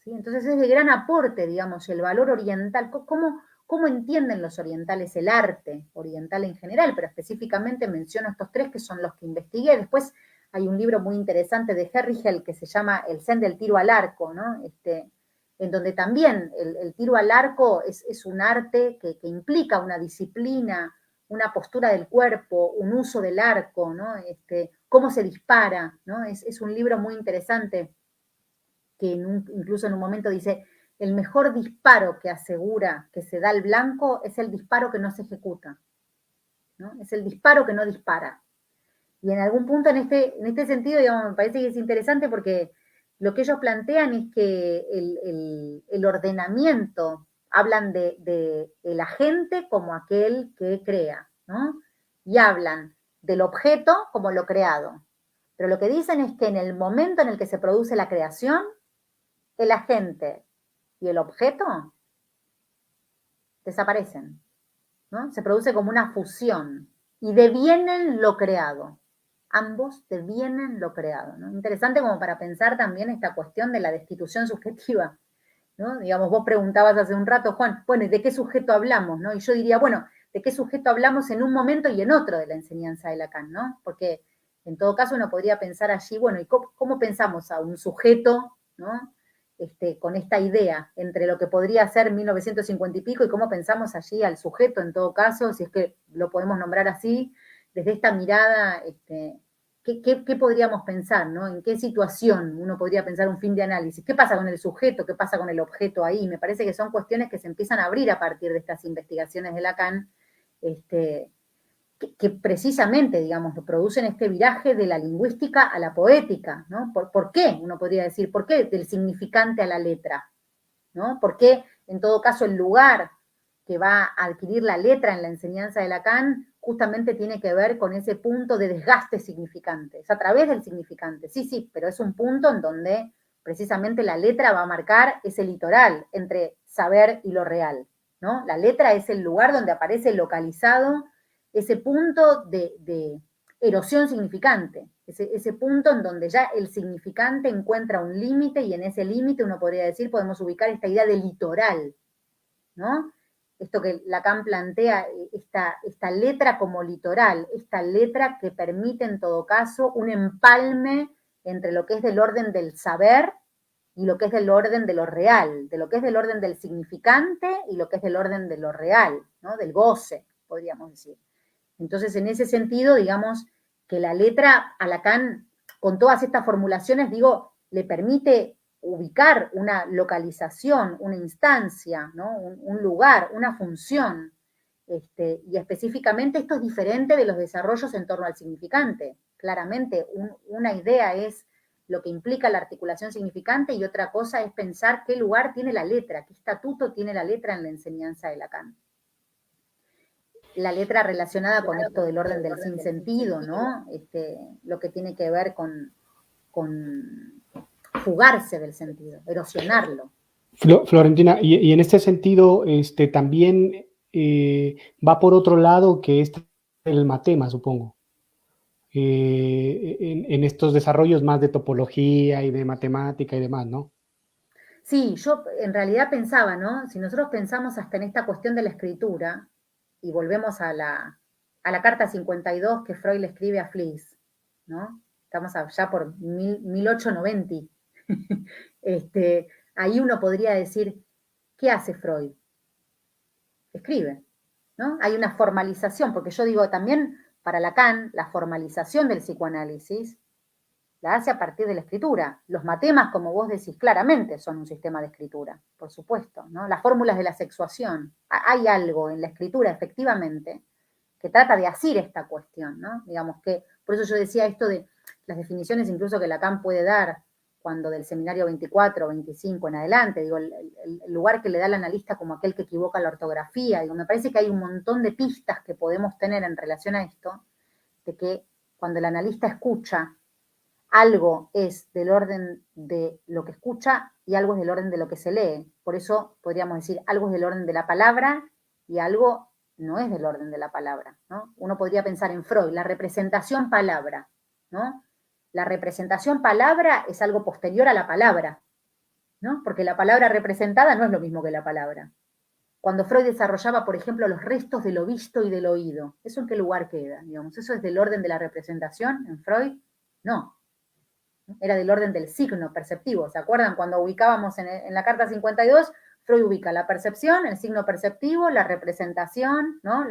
¿Sí? Entonces es de gran aporte, digamos, el valor oriental. ¿Cómo entienden los orientales el arte oriental en general? Pero específicamente menciono estos 3 que son los que investigué. Después hay un libro muy interesante de Herrigel que se llama El Zen del tiro al arco, ¿no? En donde también el tiro al arco es un arte que implica una disciplina, una postura del cuerpo, un uso del arco, ¿no? Cómo se dispara, ¿no? Es un libro muy interesante que incluso en un momento dice, el mejor disparo que asegura que se da al blanco es el disparo que no se ejecuta, ¿no? Es el disparo que no dispara. Y en algún punto en este sentido, digamos, me parece que es interesante porque lo que ellos plantean es que el ordenamiento, hablan de el agente como aquel que crea, ¿no? Y hablan del objeto como lo creado. Pero lo que dicen es que en el momento en el que se produce la creación, el agente y el objeto desaparecen, ¿no? Se produce como una fusión y devienen lo creado. Ambos devienen lo creado, ¿no? Interesante como para pensar también esta cuestión de la destitución subjetiva, ¿no? Digamos, vos preguntabas hace un rato, Juan, bueno, ¿y de qué sujeto hablamos, no? Y yo diría, bueno, ¿de qué sujeto hablamos en un momento y en otro de la enseñanza de Lacan, no? Porque en todo caso uno podría pensar allí, bueno, ¿y cómo pensamos a un sujeto, ¿no? Con esta idea entre lo que podría ser 1950 y pico y cómo pensamos allí al sujeto en todo caso, si es que lo podemos nombrar así, desde esta mirada, ¿qué podríamos pensar, ¿no? ¿En qué situación uno podría pensar un fin de análisis? ¿Qué pasa con el sujeto? ¿Qué pasa con el objeto ahí? Me parece que son cuestiones que se empiezan a abrir a partir de estas investigaciones de Lacan, que precisamente, digamos, producen este viraje de la lingüística a la poética, ¿no? ¿Por qué? Uno podría decir, ¿por qué del significante a la letra? ¿No? ¿Por qué, en todo caso, el lugar que va a adquirir la letra en la enseñanza de Lacan justamente tiene que ver con ese punto de desgaste significante? Es a través del significante, sí, pero es un punto en donde precisamente la letra va a marcar ese litoral entre saber y lo real, ¿no? La letra es el lugar donde aparece localizado ese punto de erosión significante, ese punto en donde ya el significante encuentra un límite y en ese límite uno podría decir, podemos ubicar esta idea de litoral, ¿no? Esto que Lacan plantea, esta letra como litoral, esta letra que permite en todo caso un empalme entre lo que es del orden del saber y lo que es del orden de lo real, de lo que es del orden del significante y lo que es del orden de lo real, ¿no? Del goce, podríamos decir. Entonces, en ese sentido, digamos que la letra a Lacan, con todas estas formulaciones, digo, le permite ubicar una localización, una instancia, ¿no? un lugar, una función. Y específicamente esto es diferente de los desarrollos en torno al significante. Claramente, una idea es lo que implica la articulación significante y otra cosa es pensar qué lugar tiene la letra, qué estatuto tiene la letra en la enseñanza de Lacan. La letra relacionada con esto del orden del sinsentido, ¿no? Lo que tiene que ver con fugarse del sentido, erosionarlo. Florentina, y en este sentido, también va por otro lado que es el matema, supongo. En estos desarrollos más de topología y de matemática y demás, ¿no? Sí, yo en realidad pensaba, ¿no? Si nosotros pensamos hasta en esta cuestión de la escritura, y volvemos a la carta 52 que Freud le escribe a Fliess, ¿no? Estamos allá por 1890. Ahí uno podría decir, ¿qué hace Freud? Escribe, ¿no? Hay una formalización, porque yo digo también para Lacan, la formalización del psicoanálisis la hace a partir de la escritura. Los matemas, como vos decís, claramente son un sistema de escritura, por supuesto, ¿no? Las fórmulas de la sexuación. Hay algo en la escritura, efectivamente, que trata de asir esta cuestión, ¿no? Digamos que, por eso yo decía esto de las definiciones incluso que Lacan puede dar cuando del seminario 24, 25 en adelante, digo, el lugar que le da al analista como aquel que equivoca la ortografía, digo, me parece que hay un montón de pistas que podemos tener en relación a esto, de que cuando el analista escucha, algo es del orden de lo que escucha y algo es del orden de lo que se lee. Por eso podríamos decir, algo es del orden de la palabra y algo no es del orden de la palabra, ¿no? Uno podría pensar en Freud, la representación palabra, ¿no? La representación palabra es algo posterior a la palabra, ¿no? Porque la palabra representada no es lo mismo que la palabra. Cuando Freud desarrollaba, por ejemplo, los restos de lo visto y del oído, ¿eso en qué lugar queda? Digamos, ¿eso es del orden de la representación en Freud? No. Era del orden del signo perceptivo. ¿Se acuerdan? Cuando ubicábamos en la carta 52, Freud ubica la percepción, el signo perceptivo, la representación, ¿no?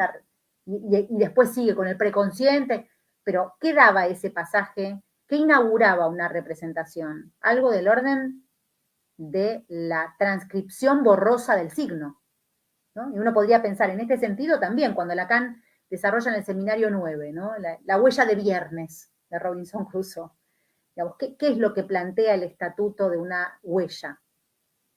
Y después sigue con el preconsciente. Pero, ¿qué daba ese pasaje? ¿Qué inauguraba una representación? Algo del orden de la transcripción borrosa del signo, ¿no? Y uno podría pensar en este sentido también, cuando Lacan desarrolla en el seminario 9, ¿no? La huella de viernes de Robinson Crusoe. Digamos, ¿qué es lo que plantea el estatuto de una huella?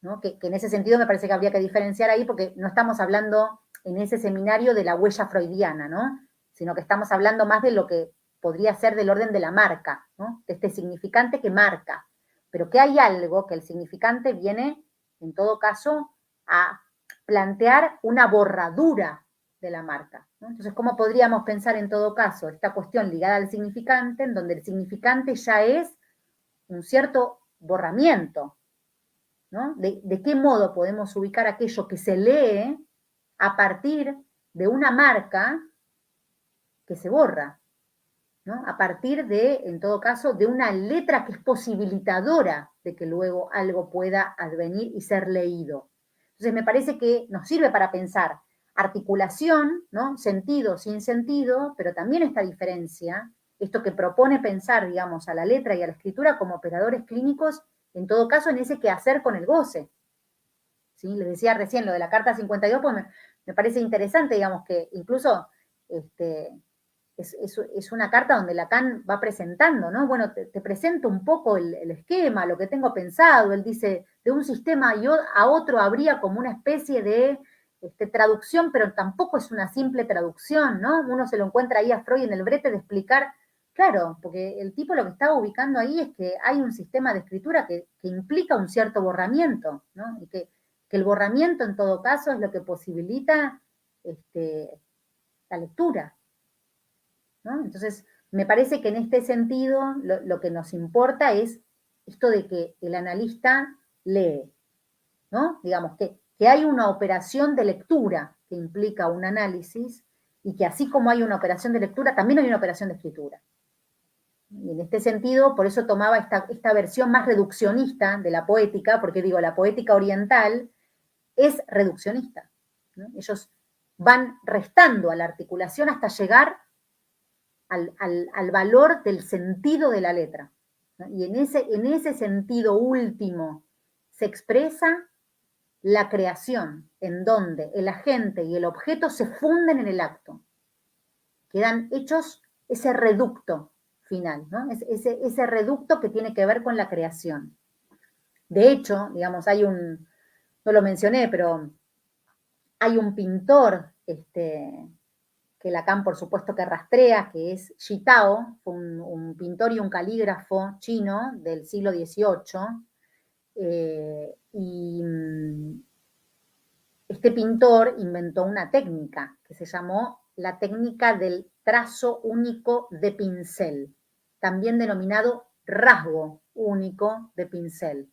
¿No? Que en ese sentido me parece que habría que diferenciar ahí, porque no estamos hablando en ese seminario de la huella freudiana, ¿no? Sino que estamos hablando más de lo que podría ser del orden de la marca, ¿no? De este significante que marca. Pero que hay algo que el significante viene, en todo caso, a plantear una borradura de la marca, ¿no? Entonces, ¿cómo podríamos pensar en todo caso esta cuestión ligada al significante, en donde el significante ya es un cierto borramiento, ¿no? ¿De qué modo podemos ubicar aquello que se lee a partir de una marca que se borra, ¿no? A partir de, en todo caso, de una letra que es posibilitadora de que luego algo pueda advenir y ser leído? Entonces me parece que nos sirve para pensar articulación, ¿no? Sentido sin sentido, pero también esta diferencia, esto que propone pensar, digamos, a la letra y a la escritura como operadores clínicos, en todo caso en ese quehacer con el goce. ¿Sí? Les decía recién lo de la carta 52, pues me parece interesante, digamos, que incluso es una carta donde Lacan va presentando, ¿no? Bueno, te presento un poco el esquema, lo que tengo pensado. Él dice, de un sistema a otro habría como una especie de traducción, pero tampoco es una simple traducción, ¿no? Uno se lo encuentra ahí a Freud en el brete de explicar, claro, porque el tipo lo que estaba ubicando ahí es que hay un sistema de escritura que implica un cierto borramiento, ¿no? Y que el borramiento en todo caso es lo que posibilita la lectura, ¿no? Entonces, me parece que en este sentido lo que nos importa es esto de que el analista lee, ¿no? Digamos que hay una operación de lectura que implica un análisis y que así como hay una operación de lectura, también hay una operación de escritura. Y en este sentido, por eso tomaba esta versión más reduccionista de la poética, porque digo, la poética oriental es reduccionista, ¿no? Ellos van restando a la articulación hasta llegar al valor del sentido de la letra, ¿no? Y en ese sentido último se expresa la creación, en donde el agente y el objeto se funden en el acto. Quedan hechos ese reducto final, ¿no? Ese reducto que tiene que ver con la creación. De hecho, digamos, no lo mencioné, pero hay un pintor que que Lacan por supuesto que rastrea, que es Yi Tao, fue un pintor y un calígrafo chino del siglo XVIII, y este pintor inventó una técnica que se llamó la técnica del trazo único de pincel, también denominado rasgo único de pincel,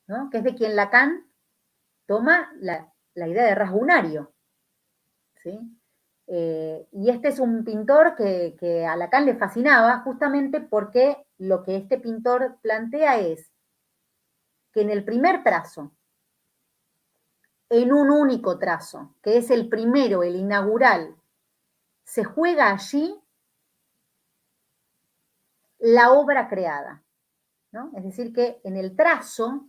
¿no? Que es de quien Lacan toma la idea de rasgo unario, ¿sí? Y este es un pintor que a Lacan le fascinaba justamente porque lo que este pintor plantea es que en el primer trazo, en un único trazo, que es el primero, el inaugural, se juega allí la obra creada, ¿no? Es decir, que en el trazo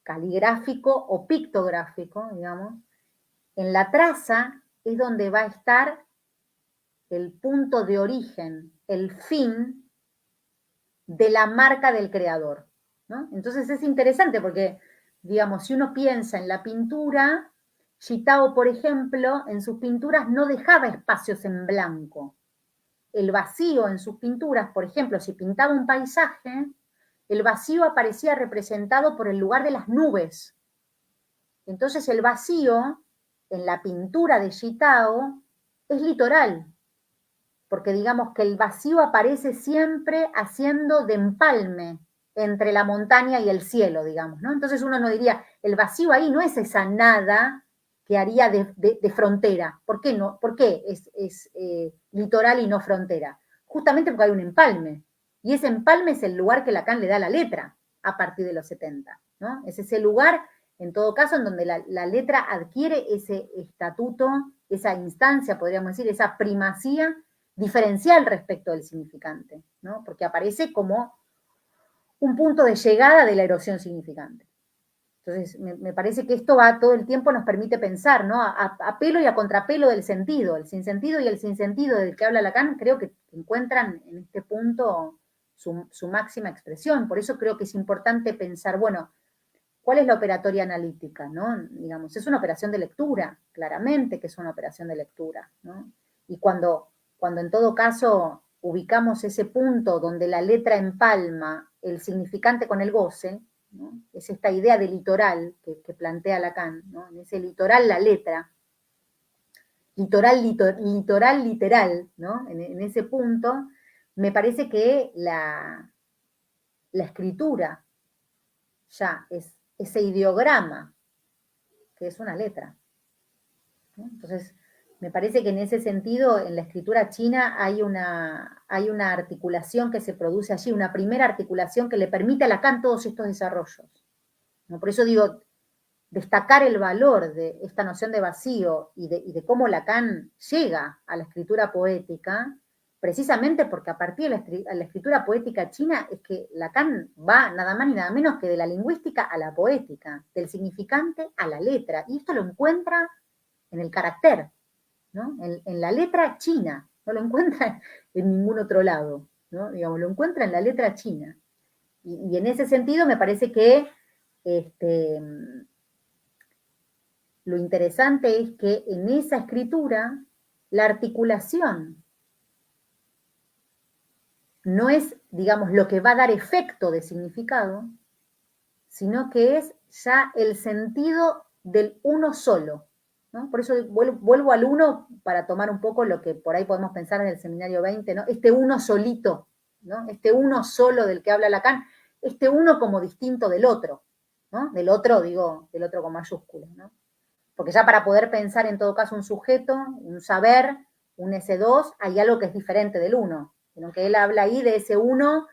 caligráfico o pictográfico, digamos, en la traza es donde va a estar el punto de origen, el fin de la marca del creador, ¿no? Entonces es interesante porque, digamos, si uno piensa en la pintura, Yi Tao, por ejemplo, en sus pinturas no dejaba espacios en blanco. El vacío en sus pinturas, por ejemplo, si pintaba un paisaje, el vacío aparecía representado por el lugar de las nubes. Entonces el vacío en la pintura de Yi Tao es litoral, porque digamos que el vacío aparece siempre haciendo de empalme entre la montaña y el cielo, digamos, ¿no? Entonces uno no diría, el vacío ahí no es esa nada que haría de frontera. ¿Por qué no? ¿Por qué es litoral y no frontera? Justamente porque hay un empalme. Y ese empalme es el lugar que Lacan le da a la letra a partir de los 70, ¿no? Es ese lugar, en todo caso, en donde la letra adquiere ese estatuto, esa instancia, podríamos decir, esa primacía diferencial respecto del significante, ¿no? Porque aparece como un punto de llegada de la erosión significante. Entonces, me parece que esto va todo el tiempo, nos permite pensar, ¿no? A pelo y a contrapelo del sentido. El sinsentido y el sinsentido del que habla Lacan creo que encuentran en este punto su máxima expresión. Por eso creo que es importante pensar, bueno, ¿cuál es la operatoria analítica, no? Digamos, es una operación de lectura, claramente que es una operación de lectura, ¿no? Y cuando en todo caso ubicamos ese punto donde la letra empalma el significante con el goce, ¿no? Es esta idea de litoral que plantea Lacan, ¿no? En ese litoral la letra, litoral literal, ¿no? En ese punto, me parece que la escritura ya es ese ideograma que es una letra, ¿no? Entonces, me parece que en ese sentido, en la escritura china hay una articulación que se produce allí, una primera articulación que le permite a Lacan todos estos desarrollos, ¿no? Por eso digo, destacar el valor de esta noción de vacío y de cómo Lacan llega a la escritura poética, precisamente porque a partir de la escritura poética china es que Lacan va nada más ni nada menos que de la lingüística a la poética, del significante a la letra, y esto lo encuentra en el carácter, ¿no? En la letra china, no lo encuentra en ningún otro lado, ¿no? Digamos, lo encuentra en la letra china. Y en ese sentido me parece que lo interesante es que en esa escritura la articulación no es, digamos, lo que va a dar efecto de significado, sino que es ya el sentido del uno solo, ¿no? Por eso vuelvo al uno para tomar un poco lo que por ahí podemos pensar en el seminario 20, ¿no? Este uno solito, ¿no? Este uno solo del que habla Lacan, este uno como distinto del otro, ¿no? Del otro, digo, del otro con mayúsculas, ¿no? Porque ya para poder pensar en todo caso un sujeto, un saber, un S2, hay algo que es diferente del uno, sino que él habla ahí de ese uno,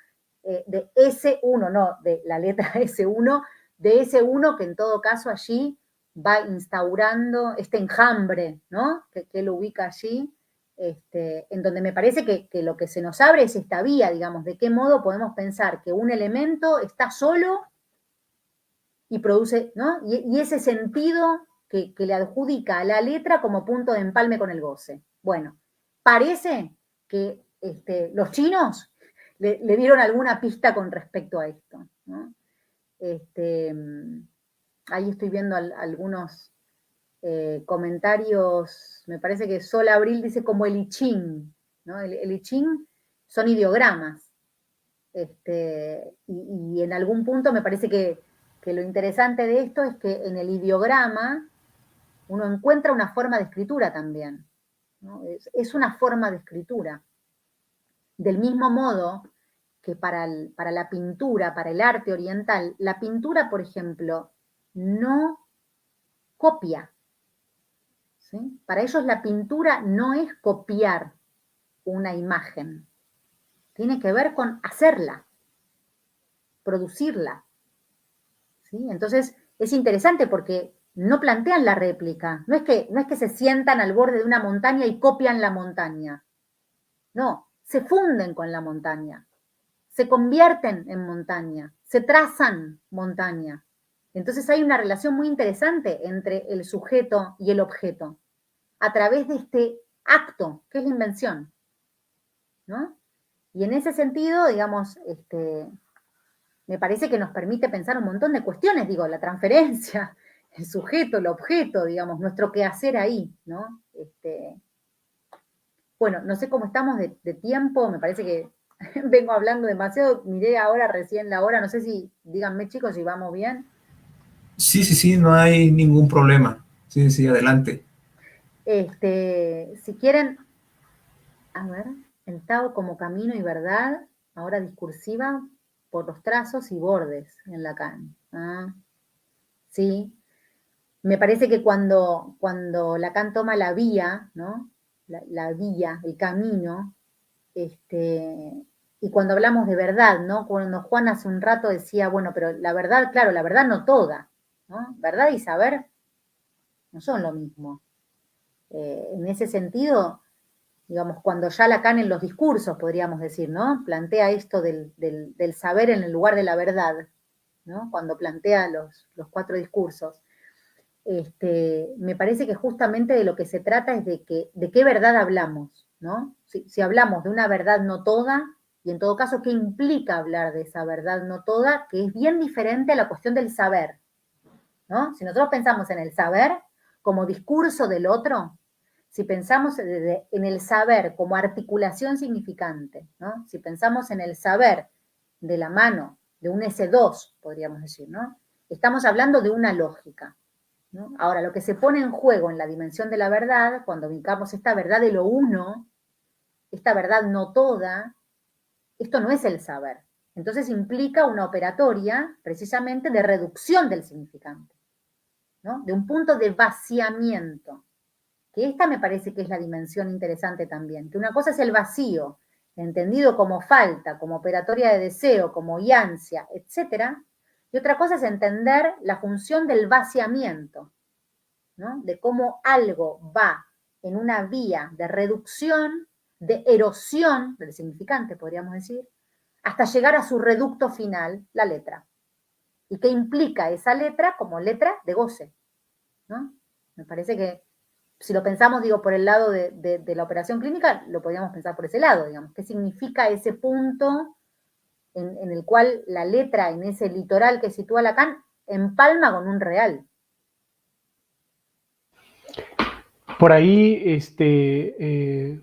de ese uno, no de la letra S1, de ese uno que en todo caso allí va instaurando este enjambre, ¿no? Que él ubica allí, en donde me parece que lo que se nos abre es esta vía, digamos, de qué modo podemos pensar que un elemento está solo y produce, ¿no? Y ese sentido que le adjudica a la letra como punto de empalme con el goce. Bueno, parece que los chinos le dieron alguna pista con respecto a esto, ¿no? Ahí estoy viendo algunos comentarios, me parece que Sol Abril dice como el I Ching, ¿no? El I Ching son ideogramas. Y en algún punto me parece que lo interesante de esto es que en el ideograma uno encuentra una forma de escritura también, ¿no? Es una forma de escritura. Del mismo modo que para la pintura, para el arte oriental, la pintura, por ejemplo, no copia, ¿sí? Para ellos la pintura no es copiar una imagen, tiene que ver con hacerla, producirla, ¿sí? Entonces es interesante porque no plantean la réplica, no es que se sientan al borde de una montaña y copian la montaña, no, se funden con la montaña, se convierten en montaña, se trazan montaña. Entonces hay una relación muy interesante entre el sujeto y el objeto a través de este acto, que es la invención, ¿no? Y en ese sentido, digamos, me parece que nos permite pensar un montón de cuestiones, digo, la transferencia, el sujeto, el objeto, digamos, nuestro quehacer ahí, ¿no? Bueno, no sé cómo estamos de tiempo, me parece que vengo hablando demasiado, miré ahora recién la hora, no sé si, díganme chicos, si vamos bien. Sí, no hay ningún problema. Sí, adelante. Si quieren, a ver, el Tao como camino y verdad, ahora discursiva por los trazos y bordes en Lacan. Ah, sí, me parece que cuando Lacan toma la vía, ¿no? La vía, el camino, y cuando hablamos de verdad, ¿no? Cuando Juan hace un rato decía, bueno, pero la verdad, claro, la verdad no toda, ¿no? Verdad y saber no son lo mismo. En ese sentido, digamos, cuando ya Lacan en los discursos, podríamos decir, ¿no? Plantea esto del saber en el lugar de la verdad, ¿no? Cuando plantea los 4 discursos. Me parece que justamente de lo que se trata es de qué verdad hablamos, ¿no? Si hablamos de una verdad no toda, y en todo caso, ¿qué implica hablar de esa verdad no toda? Que es bien diferente a la cuestión del saber, ¿no? Si nosotros pensamos en el saber como discurso del otro, si pensamos en el saber como articulación significante, ¿no? Si pensamos en el saber de la mano de un S2, podríamos decir, ¿no? Estamos hablando de una lógica, ¿no? Ahora, lo que se pone en juego en la dimensión de la verdad, cuando ubicamos esta verdad de lo uno, esta verdad no toda, esto no es el saber. Entonces implica una operatoria precisamente de reducción del significante, ¿no? De un punto de vaciamiento, que esta me parece que es la dimensión interesante también, que una cosa es el vacío, entendido como falta, como operatoria de deseo, como ansia, etc. Y otra cosa es entender la función del vaciamiento, ¿no? De cómo algo va en una vía de reducción, de erosión del significante, podríamos decir, hasta llegar a su reducto final, la letra. ¿Y qué implica esa letra como letra de goce? ¿No? Me parece que si lo pensamos, digo, por el lado de la operación clínica, lo podríamos pensar por ese lado, digamos. ¿Qué significa ese punto en el cual la letra, en ese litoral que sitúa Lacan, empalma con un real? Por ahí,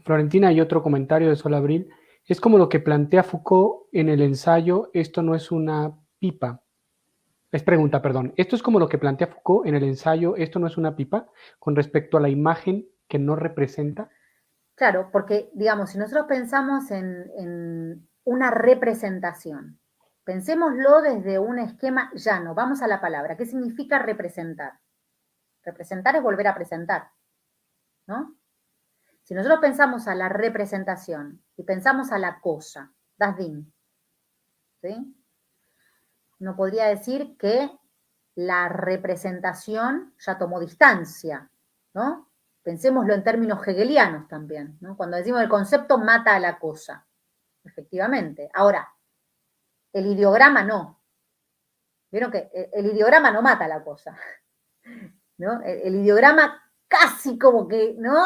Florentina, hay otro comentario de Sol Abril. Es como lo que plantea Foucault en el ensayo, esto no es una pipa. Es pregunta, perdón. Esto es como lo que plantea Foucault en el ensayo, esto no es una pipa, con respecto a la imagen que no representa. Claro, porque, digamos, si nosotros pensamos en una representación, pensémoslo desde un esquema llano, vamos a la palabra. ¿Qué significa representar? Representar es volver a presentar, ¿no? Si nosotros pensamos a la representación y pensamos a la cosa, das Ding, ¿sí? Uno podría decir que la representación ya tomó distancia, ¿no? Pensémoslo en términos hegelianos también, ¿no? Cuando decimos el concepto mata a la cosa, efectivamente. Ahora, el ideograma no. Vieron que el ideograma no mata a la cosa, ¿no? El ideograma casi como que, ¿no?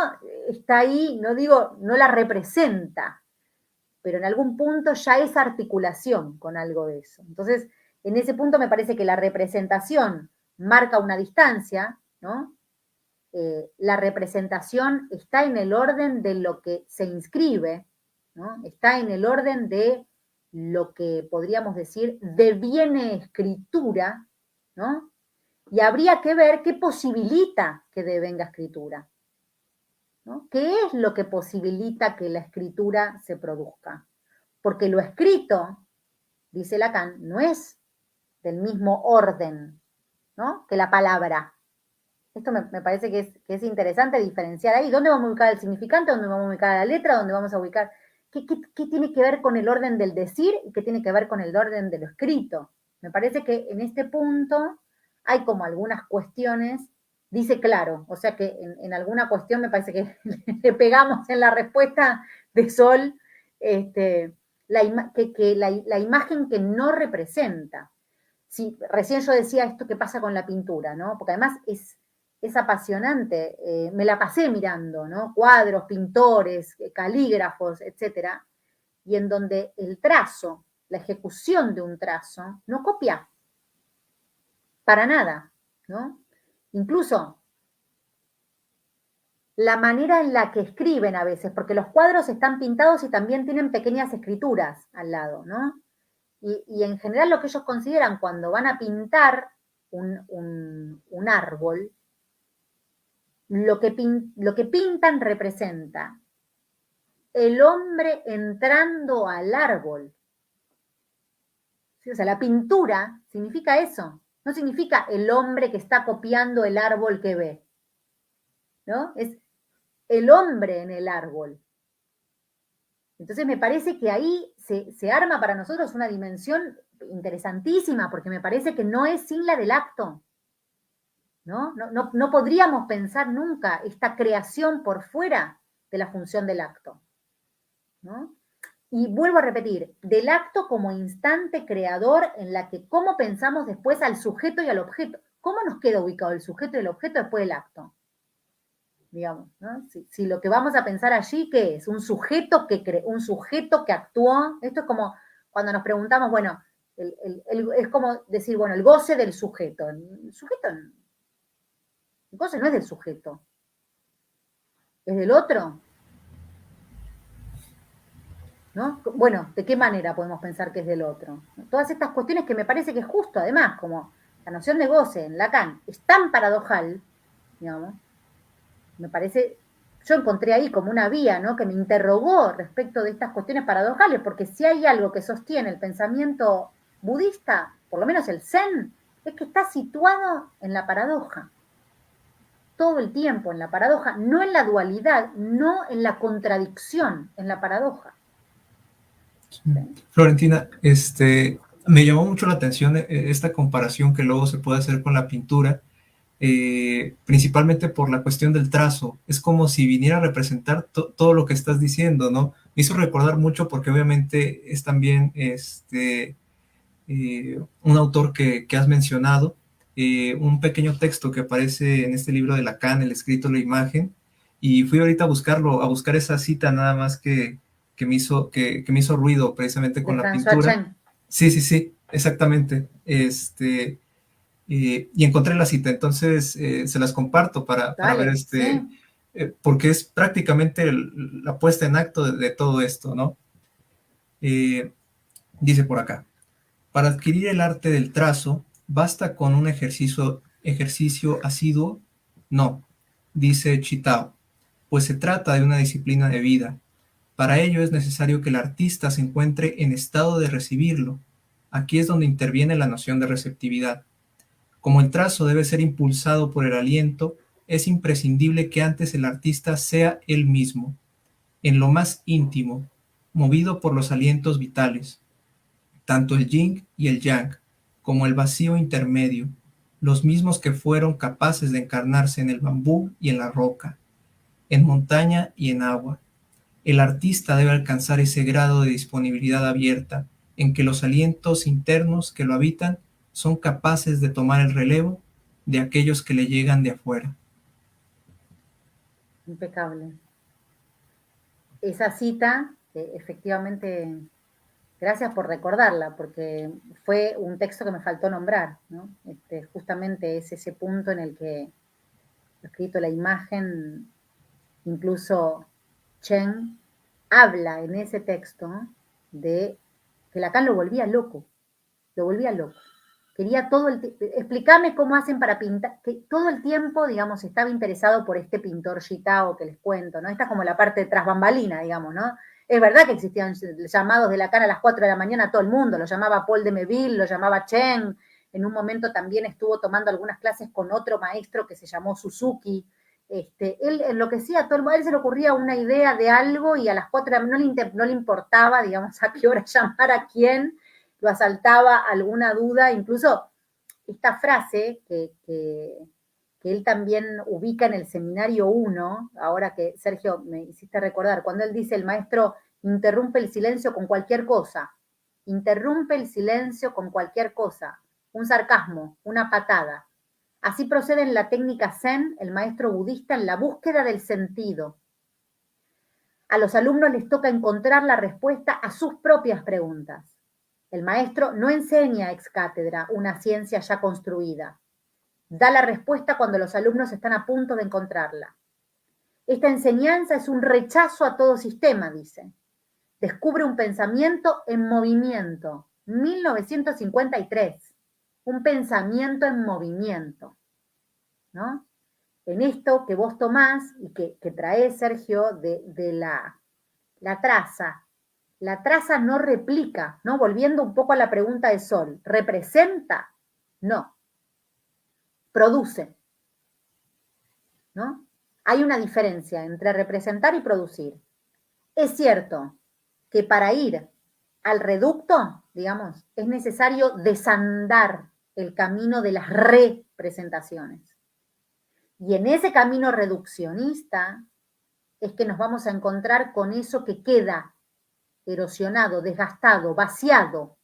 Está ahí, no digo, no la representa, pero en algún punto ya es articulación con algo de eso. Entonces, en ese punto me parece que la representación marca una distancia, ¿no? la representación está en el orden de lo que se inscribe, ¿no? Está en el orden de lo que podríamos decir deviene escritura, ¿no? Y habría que ver qué posibilita que devenga escritura, ¿no? ¿Qué es lo que posibilita que la escritura se produzca? Porque lo escrito, dice Lacan, no es del mismo orden, ¿no?, que la palabra. Esto me parece que es interesante diferenciar ahí. ¿Dónde vamos a ubicar el significante? ¿Dónde vamos a ubicar la letra? ¿Dónde vamos a ubicar? ¿Qué tiene que ver con el orden del decir y qué tiene que ver con el orden de lo escrito? Me parece que en este punto hay como algunas cuestiones, dice claro, o sea que en alguna cuestión me parece que le pegamos en la respuesta de Sol, la imagen que no representa. Sí, recién yo decía esto que pasa con la pintura, ¿no? Porque además es apasionante. Me la pasé mirando, ¿no? Cuadros, pintores, calígrafos, etcétera, y en donde el trazo, la ejecución de un trazo, no copia para nada, ¿no? Incluso la manera en la que escriben a veces, porque los cuadros están pintados y también tienen pequeñas escrituras al lado, ¿no? Y en general lo que ellos consideran cuando van a pintar un árbol, lo que pintan representa el hombre entrando al árbol. ¿Sí? O sea, la pintura significa eso, no significa el hombre que está copiando el árbol que ve, ¿no? Es el hombre en el árbol. Entonces me parece que ahí se arma para nosotros una dimensión interesantísima, porque me parece que no es sin la del acto, ¿no? No podríamos pensar nunca esta creación por fuera de la función del acto, ¿no? Y vuelvo a repetir, del acto como instante creador en la que cómo pensamos después al sujeto y al objeto. ¿Cómo nos queda ubicado el sujeto y el objeto después del acto? Digamos, ¿no? Si lo que vamos a pensar allí, ¿qué es? Un sujeto que actuó. Esto es como cuando nos preguntamos, bueno, es como decir, bueno, el goce del sujeto. El goce no es del sujeto, es del otro, ¿no? Bueno, ¿de qué manera podemos pensar que es del otro? Todas estas cuestiones que me parece que es justo, además, como la noción de goce en Lacan es tan paradojal, digamos, me parece, yo encontré ahí como una vía, ¿no?, que me interrogó respecto de estas cuestiones paradojales, porque si hay algo que sostiene el pensamiento budista, por lo menos el Zen, es que está situado en la paradoja, todo el tiempo en la paradoja, no en la dualidad, no en la contradicción, en la paradoja. ¿Sí? Florentina, me llamó mucho la atención esta comparación que luego se puede hacer con la pintura, principalmente por la cuestión del trazo. Es como si viniera a representar todo lo que estás diciendo, ¿no? Me hizo recordar mucho porque obviamente es también un autor que has mencionado, un pequeño texto que aparece en este libro de Lacan, El escrito, la imagen, y fui ahorita a buscarlo, a buscar esa cita nada más que me hizo ruido precisamente De con la François pintura. Chen. Sí, exactamente. Y encontré la cita, entonces se las comparto para ver Vale, sí. porque es prácticamente la puesta en acto de todo esto, ¿no? Dice por acá: para adquirir el arte del trazo, ¿basta con un ejercicio asiduo? No, dice Chitao, pues se trata de una disciplina de vida. Para ello es necesario que el artista se encuentre en estado de recibirlo. Aquí es donde interviene la noción de receptividad. Como el trazo debe ser impulsado por el aliento, es imprescindible que antes el artista sea él mismo, en lo más íntimo, movido por los alientos vitales, tanto el yin y el yang, como el vacío intermedio, los mismos que fueron capaces de encarnarse en el bambú y en la roca, en montaña y en agua. El artista debe alcanzar ese grado de disponibilidad abierta, en que los alientos internos que lo habitan son capaces de tomar el relevo de aquellos que le llegan de afuera. Impecable. Esa cita, efectivamente, gracias por recordarla, porque fue un texto que me faltó nombrar, ¿no? Justamente es ese punto en el que escrito la imagen, incluso Chen habla en ese texto de que Lacan lo volvía loco, Quería todo el tiempo, explícame cómo hacen para pintar, que todo el tiempo, digamos, estaba interesado por este pintor Gitao que les cuento, ¿no? Esta es como la parte tras bambalina, digamos, ¿no? Es verdad que existían llamados de Lacan a las 4 de la mañana a todo el mundo, lo llamaba Paul de Meville, lo llamaba Chen, en un momento también estuvo tomando algunas clases con otro maestro que se llamó Suzuki. Él enloquecía a todo el mundo, a él se le ocurría una idea de algo y a las 4 de la mañana no le importaba, digamos, a qué hora llamar a quién, lo asaltaba alguna duda, incluso esta frase que él también ubica en el seminario 1, ahora que Sergio me hiciste recordar, cuando él dice el maestro interrumpe el silencio con cualquier cosa, interrumpe el silencio con cualquier cosa, un sarcasmo, una patada. Así procede en la técnica Zen, el maestro budista, en la búsqueda del sentido. A los alumnos les toca encontrar la respuesta a sus propias preguntas. El maestro no enseña ex cátedra una ciencia ya construida. Da la respuesta cuando los alumnos están a punto de encontrarla. Esta enseñanza es un rechazo a todo sistema, dice. Descubre un pensamiento en movimiento. 1953. Un pensamiento en movimiento, ¿no? En esto que vos tomás y que traés, Sergio, de la traza. La traza no replica, ¿no? Volviendo un poco a la pregunta de Sol, ¿representa? No. Produce, ¿no? Hay una diferencia entre representar y producir. Es cierto que para ir al reducto, digamos, es necesario desandar el camino de las representaciones. Y en ese camino reduccionista es que nos vamos a encontrar con eso que queda erosionado, desgastado, vaciado,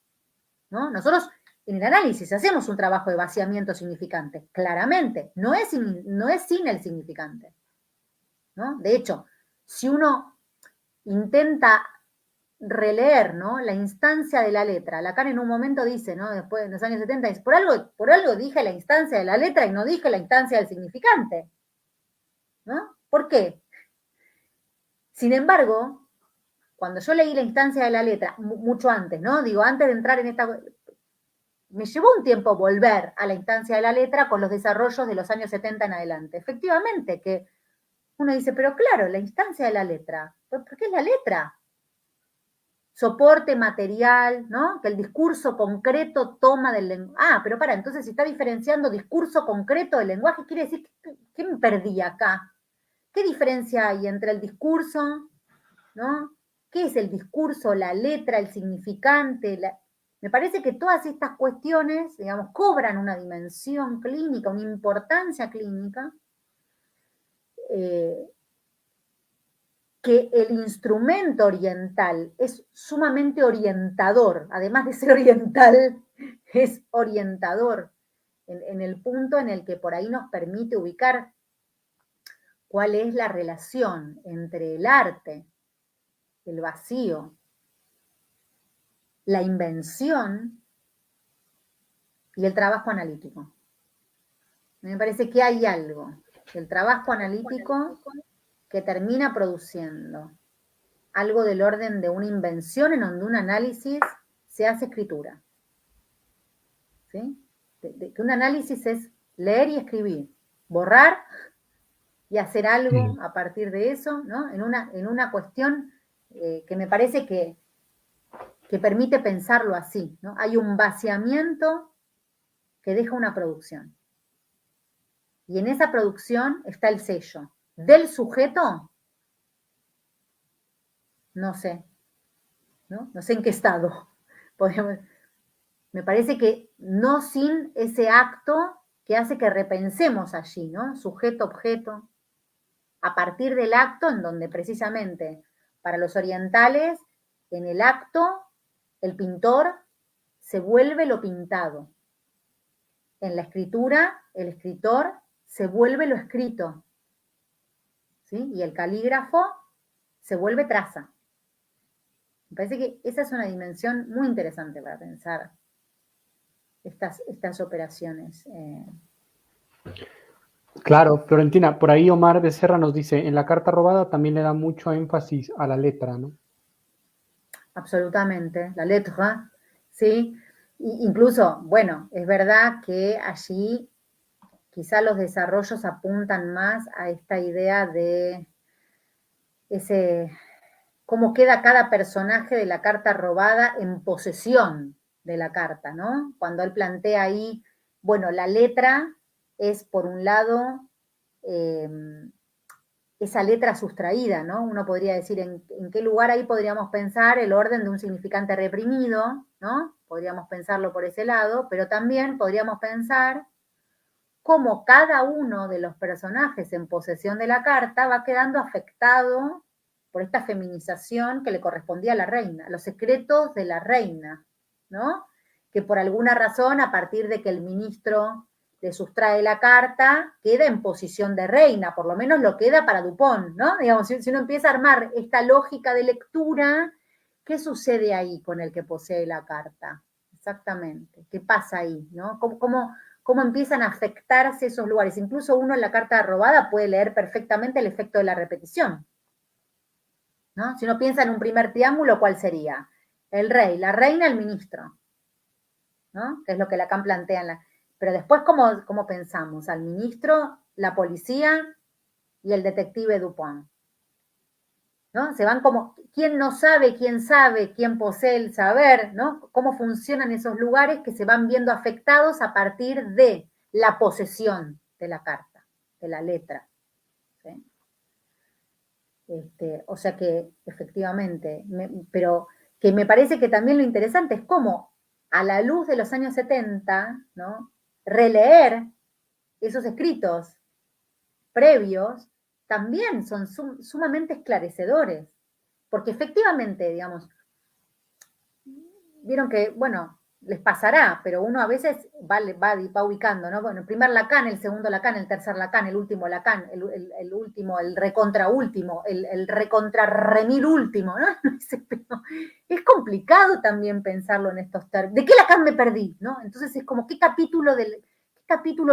¿no? Nosotros en el análisis hacemos un trabajo de vaciamiento significante, claramente, no es sin el significante, ¿no? De hecho, si uno intenta releer, ¿no? La instancia de la letra, Lacan en un momento dice, ¿no? Después en los años 70, dice, por algo dije la instancia de la letra y no dije la instancia del significante, ¿no? ¿Por qué? Sin embargo, cuando yo leí la instancia de la letra, mucho antes, ¿no? Digo, antes de entrar en esta... Me llevó un tiempo volver a la instancia de la letra con los desarrollos de los años 70 en adelante. Efectivamente, que uno dice, pero claro, la instancia de la letra, ¿por qué es la letra? Soporte material, ¿no? Que el discurso concreto toma del lenguaje. Ah, pero entonces si está diferenciando discurso concreto del lenguaje, quiere decir, ¿qué me perdí acá? ¿Qué diferencia hay entre el discurso, ¿no? ¿Qué es el discurso, la letra, el significante? Me parece que todas estas cuestiones, digamos, cobran una dimensión clínica, una importancia clínica, que el instrumento oriental es sumamente orientador, además de ser oriental, es orientador en el punto en el que por ahí nos permite ubicar cuál es la relación entre el arte, el vacío, la invención y el trabajo analítico. Me parece que hay algo del trabajo analítico que termina produciendo algo del orden de una invención en donde un análisis se hace escritura. ¿Sí? Que un análisis es leer y escribir, borrar y hacer algo a partir de eso, ¿no? En una cuestión que me parece que permite pensarlo así, ¿no? Hay un vaciamiento que deja una producción. Y en esa producción está el sello. Del sujeto, no sé, ¿no? No sé en qué estado. Me parece que no sin ese acto que hace que repensemos allí, ¿no? Sujeto-objeto, a partir del acto en donde precisamente para los orientales, en el acto, el pintor se vuelve lo pintado. En la escritura, el escritor se vuelve lo escrito, ¿sí? Y el calígrafo se vuelve traza. Me parece que esa es una dimensión muy interesante para pensar estas operaciones. Claro, Florentina, por ahí Omar Becerra nos dice, en la carta robada también le da mucho énfasis a la letra, ¿no? Absolutamente, la letra, ¿sí? Incluso, bueno, es verdad que allí quizá los desarrollos apuntan más a esta idea de ese, cómo queda cada personaje de la carta robada en posesión de la carta, ¿no? Cuando él plantea ahí, bueno, la letra es por un lado eh, esa letra sustraída, ¿no? Uno podría decir en qué lugar ahí podríamos pensar el orden de un significante reprimido, ¿no? Podríamos pensarlo por ese lado, pero también podríamos pensar cómo cada uno de los personajes en posesión de la carta va quedando afectado por esta feminización que le correspondía a la reina, los secretos de la reina, ¿no? Que por alguna razón, a partir de que el ministro le sustrae la carta, queda en posición de reina, por lo menos lo queda para Dupont, ¿no? Digamos, si uno empieza a armar esta lógica de lectura, ¿qué sucede ahí con el que posee la carta? Exactamente, ¿qué pasa ahí, no? ¿Cómo empiezan a afectarse esos lugares? Incluso uno en la carta robada puede leer perfectamente el efecto de la repetición, ¿no? Si uno piensa en un primer triángulo, ¿cuál sería? El rey, la reina, el ministro, ¿no? Que es lo que Lacan plantea en la... Pero después, ¿cómo pensamos? Al ministro, la policía y el detective Dupont, ¿no? Se van como, ¿quién no sabe, quién sabe, quién posee el saber, ¿no? Cómo funcionan esos lugares que se van viendo afectados a partir de la posesión de la carta, de la letra, ¿sí? O sea que efectivamente, pero que me parece que también lo interesante es cómo a la luz de los años 70, ¿no? Releer esos escritos previos también son sumamente esclarecedores, porque efectivamente, digamos, vieron que, bueno, les pasará, pero uno a veces va ubicando, ¿no? Bueno, el primer Lacan, el segundo Lacan, el tercer Lacan, el último Lacan, el último, el recontra último, el recontra remil último, ¿no? Pero es complicado también pensarlo en estos términos. ¿De qué Lacan me perdí, no? Entonces es como, ¿qué capítulo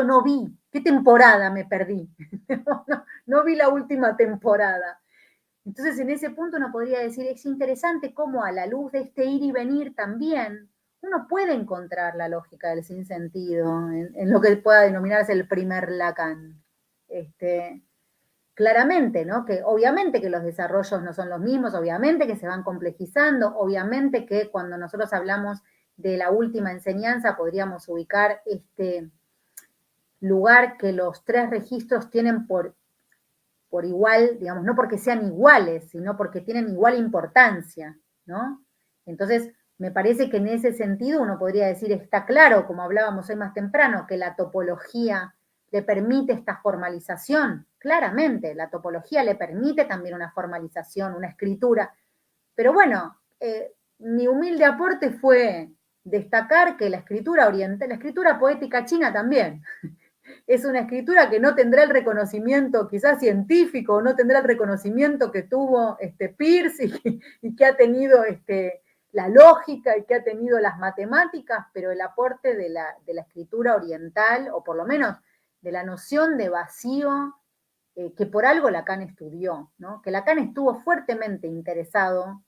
no vi? ¿Qué temporada me perdí? No vi la última temporada. Entonces, en ese punto uno podría decir, es interesante cómo a la luz de este ir y venir también, uno puede encontrar la lógica del sinsentido en lo que pueda denominarse el primer Lacan. Claramente, ¿no? Que obviamente que los desarrollos no son los mismos, obviamente que se van complejizando, obviamente que cuando nosotros hablamos de la última enseñanza podríamos ubicar este lugar que los tres registros tienen por igual, digamos, no porque sean iguales, sino porque tienen igual importancia, ¿no? Entonces, me parece que en ese sentido uno podría decir, está claro, como hablábamos hoy más temprano, que la topología le permite esta formalización, claramente, la topología le permite también una formalización, una escritura, pero bueno, mi humilde aporte fue destacar que la escritura oriental, la escritura poética china también, es una escritura que no tendrá el reconocimiento quizás científico, no tendrá el reconocimiento que tuvo Peirce y que ha tenido la lógica y que ha tenido las matemáticas, pero el aporte de la escritura oriental, o por lo menos de la noción de vacío, que por algo Lacan estudió, ¿no? Que Lacan estuvo fuertemente interesado,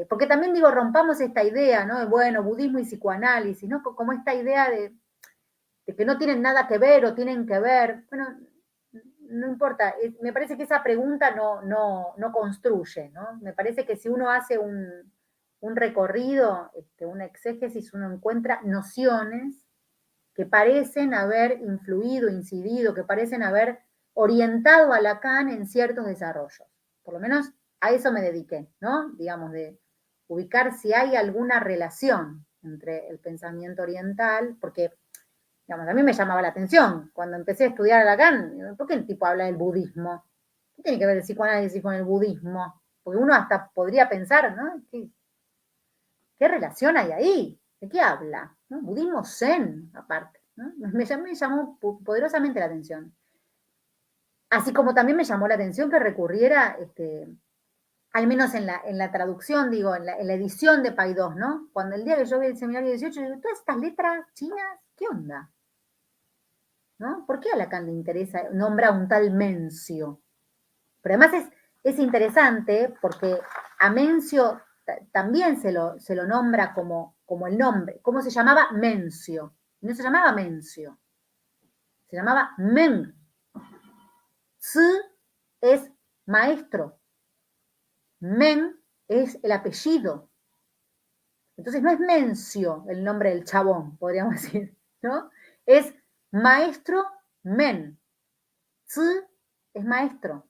porque también digo, rompamos esta idea, ¿no? De, bueno, budismo y psicoanálisis, ¿no? Como esta idea de que no tienen nada que ver o tienen que ver, bueno, no importa, me parece que esa pregunta no construye, ¿no? Me parece que si uno hace un recorrido, una exégesis, uno encuentra nociones que parecen haber influido, incidido, que parecen haber orientado a Lacan en ciertos desarrollos. Por lo menos a eso me dediqué, ¿no? Digamos, de ubicar si hay alguna relación entre el pensamiento oriental, porque digamos, a mí me llamaba la atención cuando empecé a estudiar a Lacan, ¿por qué el tipo habla del budismo? ¿Qué tiene que ver el psicoanálisis con el budismo? Porque uno hasta podría pensar, ¿no? ¿Qué relación hay ahí? ¿De qué habla? ¿No? Budismo zen, aparte. ¿No? Me llamó poderosamente la atención. Así como también me llamó la atención que recurriera, al menos en la traducción, digo, en la edición de Paidós, ¿no? Cuando el día que yo vi el seminario 18, digo, todas estas letras chinas, ¿qué onda? ¿no? ¿Por qué a Lacan le interesa, nombra a un tal Mencio? Pero además es interesante porque a Mencio también se lo nombra como el nombre. ¿Cómo se llamaba? Mencio. No se llamaba Mencio, se llamaba Men. Tzu es maestro, Men es el apellido. Entonces no es Mencio el nombre del chabón, podríamos decir, ¿no? Es maestro Men. Tzu es maestro.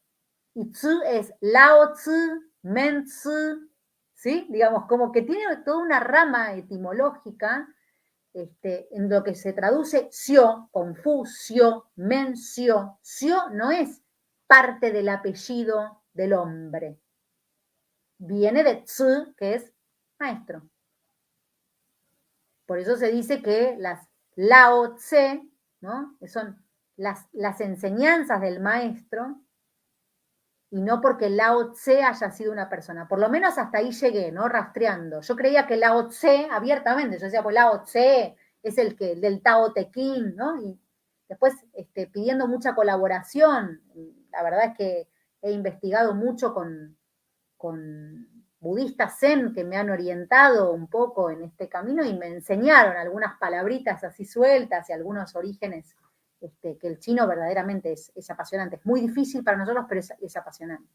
Y Tzu es Lao Tzu, Men Tzu, ¿sí? Digamos, como que tiene toda una rama etimológica en lo que se traduce Xio, Confucio, Mencio. Xio no es parte del apellido del hombre. Viene de Tzu, que es maestro. Por eso se dice que las Lao Tse, ¿no? Son las enseñanzas del maestro, y no porque Lao Tse haya sido una persona. Por lo menos hasta ahí llegué, ¿no? Rastreando. Yo creía que Lao Tse, abiertamente, yo decía, pues Lao Tse es el que del Tao Te Ching, ¿no? Y después pidiendo mucha colaboración. La verdad es que he investigado mucho con budistas zen que me han orientado un poco en este camino y me enseñaron algunas palabritas así sueltas y algunos orígenes que el chino verdaderamente es apasionante. Es muy difícil para nosotros, pero es apasionante.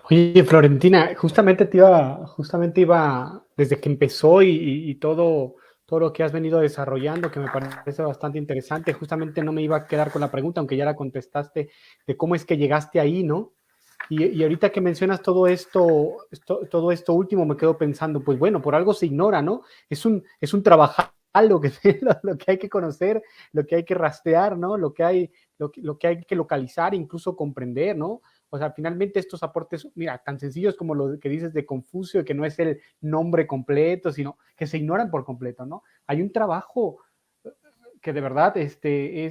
Oye, Florentina, justamente iba, desde que empezó y todo lo que has venido desarrollando, que me parece bastante interesante, justamente no me iba a quedar con la pregunta, aunque ya la contestaste, de cómo es que llegaste ahí, ¿no? Y ahorita que mencionas todo esto último, me quedo pensando, pues bueno, por algo se ignora, ¿no? Es un trabajar lo que, lo que hay que conocer, lo que hay que rastrear, ¿no? Lo que hay que localizar, incluso comprender, ¿no? O sea, finalmente estos aportes, mira, tan sencillos como lo que dices de Confucio, que no es el nombre completo, sino que se ignoran por completo, ¿no? Hay un trabajo que de verdad que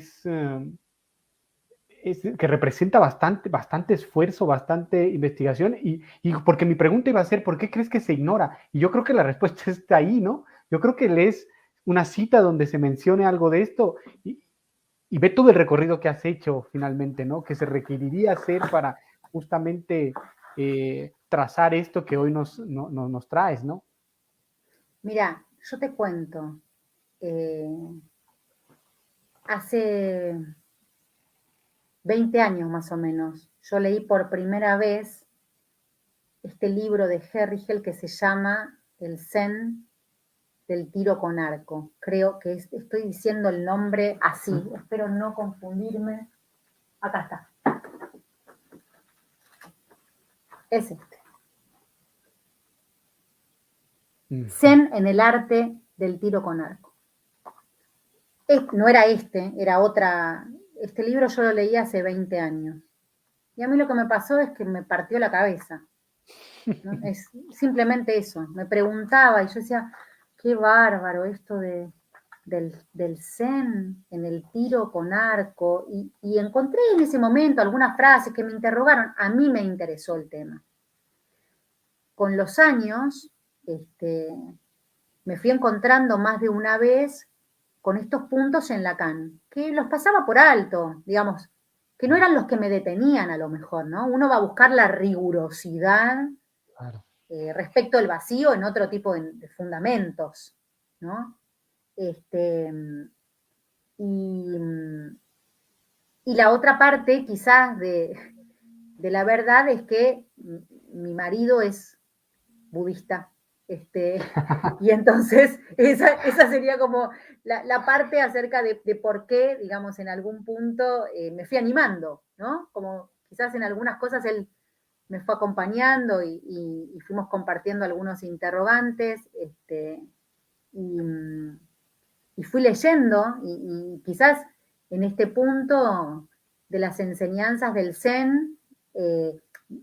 representa bastante esfuerzo, bastante investigación, y porque mi pregunta iba a ser, ¿por qué crees que se ignora? Y yo creo que la respuesta está ahí, ¿no? Yo creo que lees una cita donde se mencione algo de esto y ve todo el recorrido que has hecho finalmente, ¿no? Que se requeriría hacer para justamente trazar esto que hoy nos traes, ¿no? Mira, yo te cuento, hace 20 años más o menos, yo leí por primera vez este libro de Herrigel que se llama El Zen del tiro con arco. Creo que estoy diciendo el nombre así, espero no confundirme. Acá está. Es este. Zen en el arte del tiro con arco. No era era otra. Este libro yo lo leí hace 20 años. Y a mí lo que me pasó es que me partió la cabeza, ¿no? Es simplemente eso. Me preguntaba y yo decía, qué bárbaro esto del zen en el tiro con arco. Y encontré en ese momento algunas frases que me interrogaron. A mí me interesó el tema. Con los años, me fui encontrando más de una vez con estos puntos en Lacan, que los pasaba por alto, digamos, que no eran los que me detenían a lo mejor, ¿no? Uno va a buscar la rigurosidad Claro. Respecto al vacío en otro tipo de fundamentos, ¿no? Y la otra parte quizás de la verdad es que mi marido es budista. Y entonces esa sería como la parte acerca de por qué, digamos, en algún punto me fui animando, ¿no? Como quizás en algunas cosas él me fue acompañando y fuimos compartiendo algunos interrogantes, y fui leyendo, y quizás en este punto de las enseñanzas del Zen,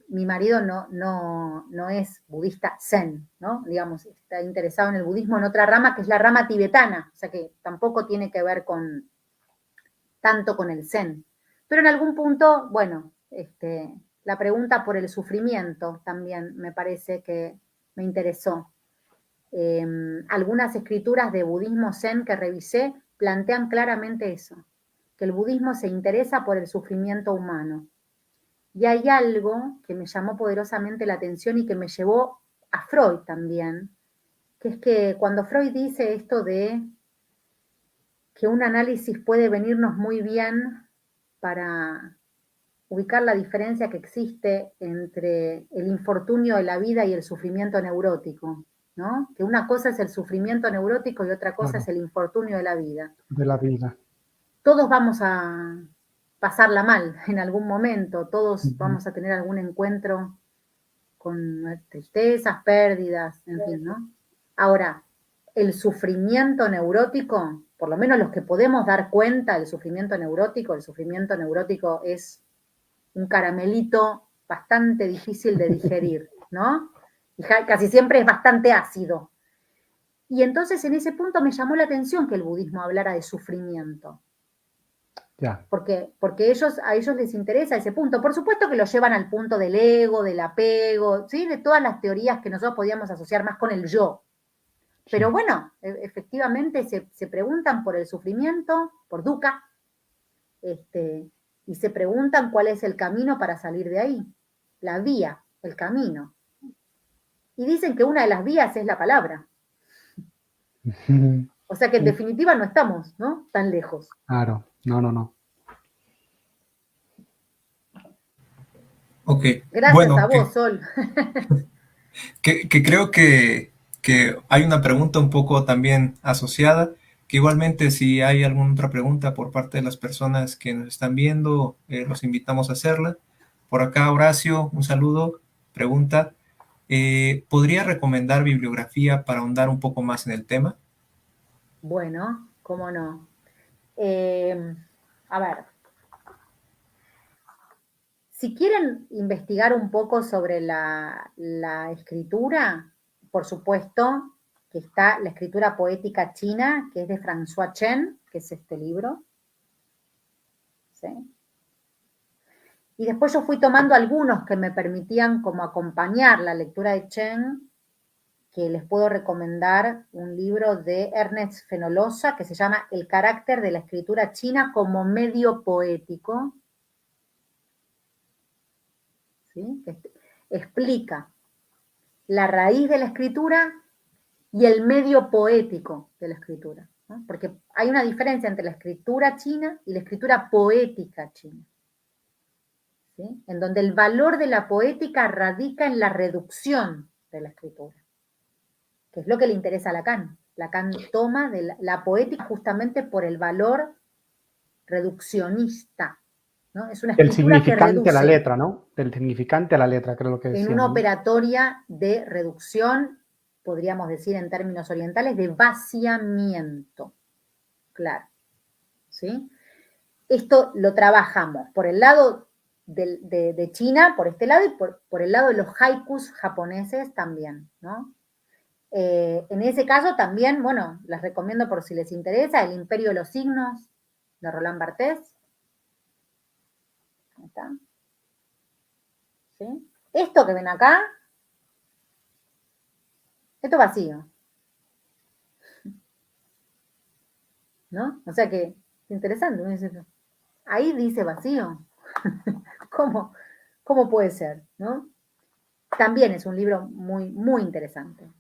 mi marido no es budista zen, ¿no? Digamos, está interesado en el budismo en otra rama, que es la rama tibetana, o sea que tampoco tiene que ver tanto con el zen. Pero en algún punto, bueno, la pregunta por el sufrimiento también me parece que me interesó. Algunas escrituras de budismo zen que revisé plantean claramente eso, que el budismo se interesa por el sufrimiento humano. Y hay algo que me llamó poderosamente la atención y que me llevó a Freud también, que es que cuando Freud dice esto de que un análisis puede venirnos muy bien para ubicar la diferencia que existe entre el infortunio de la vida y el sufrimiento neurótico, ¿no? Que una cosa es el sufrimiento neurótico y otra cosa es el infortunio de la vida. De la vida. Todos vamos a pasarla mal en algún momento, todos vamos a tener algún encuentro con tristezas, pérdidas, en fin, ¿no? Ahora, el sufrimiento neurótico, por lo menos los que podemos dar cuenta del sufrimiento neurótico es un caramelito bastante difícil de digerir, ¿no? Y casi siempre es bastante ácido. Y entonces en ese punto me llamó la atención que el budismo hablara de sufrimiento. Ya. Porque a ellos les interesa ese punto. Por supuesto que lo llevan al punto del ego, del apego, ¿sí? De todas las teorías que nosotros podíamos asociar más con el yo. Pero bueno, efectivamente se preguntan por el sufrimiento, por dukkha, y se preguntan cuál es el camino para salir de ahí, la vía, el camino. Y dicen que una de las vías es la palabra. O sea que en definitiva no estamos, ¿no? Tan lejos. Claro, no. Ok, Gracias bueno, a vos, Sol. que creo que hay una pregunta un poco también asociada, que igualmente si hay alguna otra pregunta por parte de las personas que nos están viendo, los invitamos a hacerla. Por acá, Horacio, un saludo, pregunta, ¿podría recomendar bibliografía para ahondar un poco más en el tema? Bueno, cómo no. A ver, si quieren investigar un poco sobre la escritura, por supuesto que está la escritura poética china, que es de François Chen, que es este libro. ¿Sí? Y después yo fui tomando algunos que me permitían como acompañar la lectura de Chen, que les puedo recomendar un libro de Ernest Fenollosa que se llama El carácter de la escritura china como medio poético. ¿Sí? Que explica la raíz de la escritura y el medio poético de la escritura, ¿no? Porque hay una diferencia entre la escritura china y la escritura poética china, ¿sí? En donde el valor de la poética radica en la reducción de la escritura, que es lo que le interesa a Lacan. Lacan toma de la poética justamente por el valor reduccionista, ¿no? Es una Del escritura que significante a la reduce. letra, ¿no? Del significante a la letra, creo que En decían, una ¿no? operatoria de reducción, podríamos decir en términos orientales, de vaciamiento. Claro. ¿Sí? Esto lo trabajamos por el lado de China, por este lado, y por el lado de los haikus japoneses también, ¿no? En ese caso también, bueno, les recomiendo por si les interesa, El Imperio de los Signos, de Roland Barthes. Ahí está. ¿Sí? Esto que ven acá, esto es vacío. ¿No? O sea que es interesante. Ahí dice vacío. ¿Cómo puede ser? ¿No? También es un libro muy, muy interesante.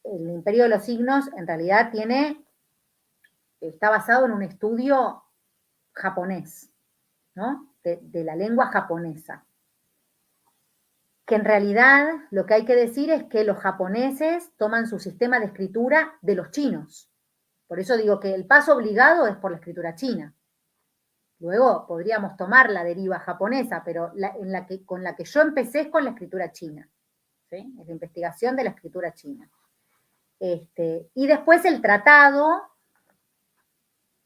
El Imperio de los Signos en realidad está basado en un estudio japonés, ¿no? De la lengua japonesa. Que en realidad lo que hay que decir es que los japoneses toman su sistema de escritura de los chinos. Por eso digo que el paso obligado es por la escritura china. Luego podríamos tomar la deriva japonesa, pero con la que yo empecé es con la escritura china. ¿Sí? Es la investigación de la escritura china. Y después el tratado,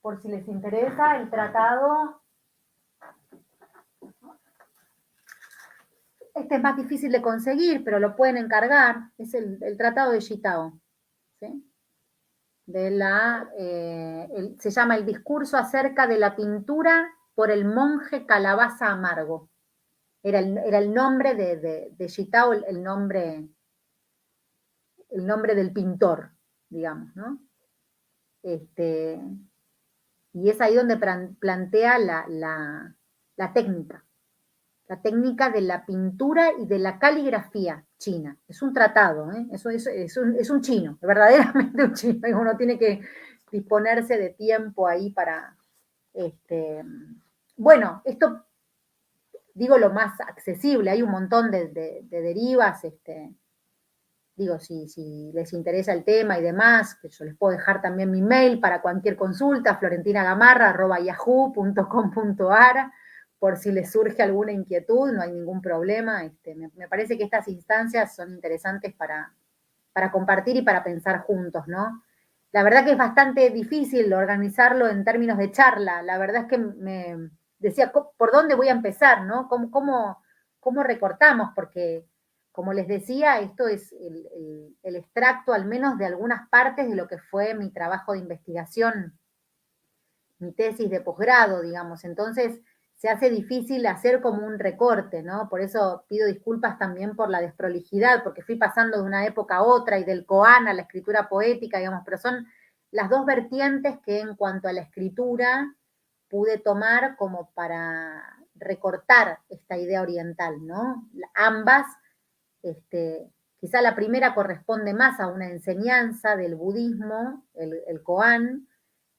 por si les interesa, el tratado, este es más difícil de conseguir, pero lo pueden encargar, es el tratado de Shitao. ¿Sí? Se llama El discurso acerca de la pintura por el monje Calabaza Amargo. Era el nombre de Shitao, el nombre del pintor, digamos, ¿no? Y es ahí donde plantea la técnica de la pintura y de la caligrafía china. Es un tratado, ¿eh? Es un chino, verdaderamente un chino, y uno tiene que disponerse de tiempo ahí para... Bueno, esto digo lo más accesible, hay un montón de derivas, digo, si les interesa el tema y demás, que yo les puedo dejar también mi mail para cualquier consulta, florentinagamarra@yahoo.com.ar, por si les surge alguna inquietud, no hay ningún problema. Me parece que estas instancias son interesantes para compartir y para pensar juntos, ¿no? La verdad que es bastante difícil organizarlo en términos de charla. La verdad es que me decía, ¿por dónde voy a empezar, no? ¿Cómo recortamos? Porque, como les decía, esto es el extracto, al menos de algunas partes de lo que fue mi trabajo de investigación, mi tesis de posgrado, digamos. Entonces, se hace difícil hacer como un recorte, ¿no? Por eso pido disculpas también por la desprolijidad, porque fui pasando de una época a otra y del Koan a la escritura poética, digamos, pero son las dos vertientes que en cuanto a la escritura pude tomar como para recortar esta idea oriental, ¿no? Ambas, quizá la primera corresponde más a una enseñanza del budismo, el Koan,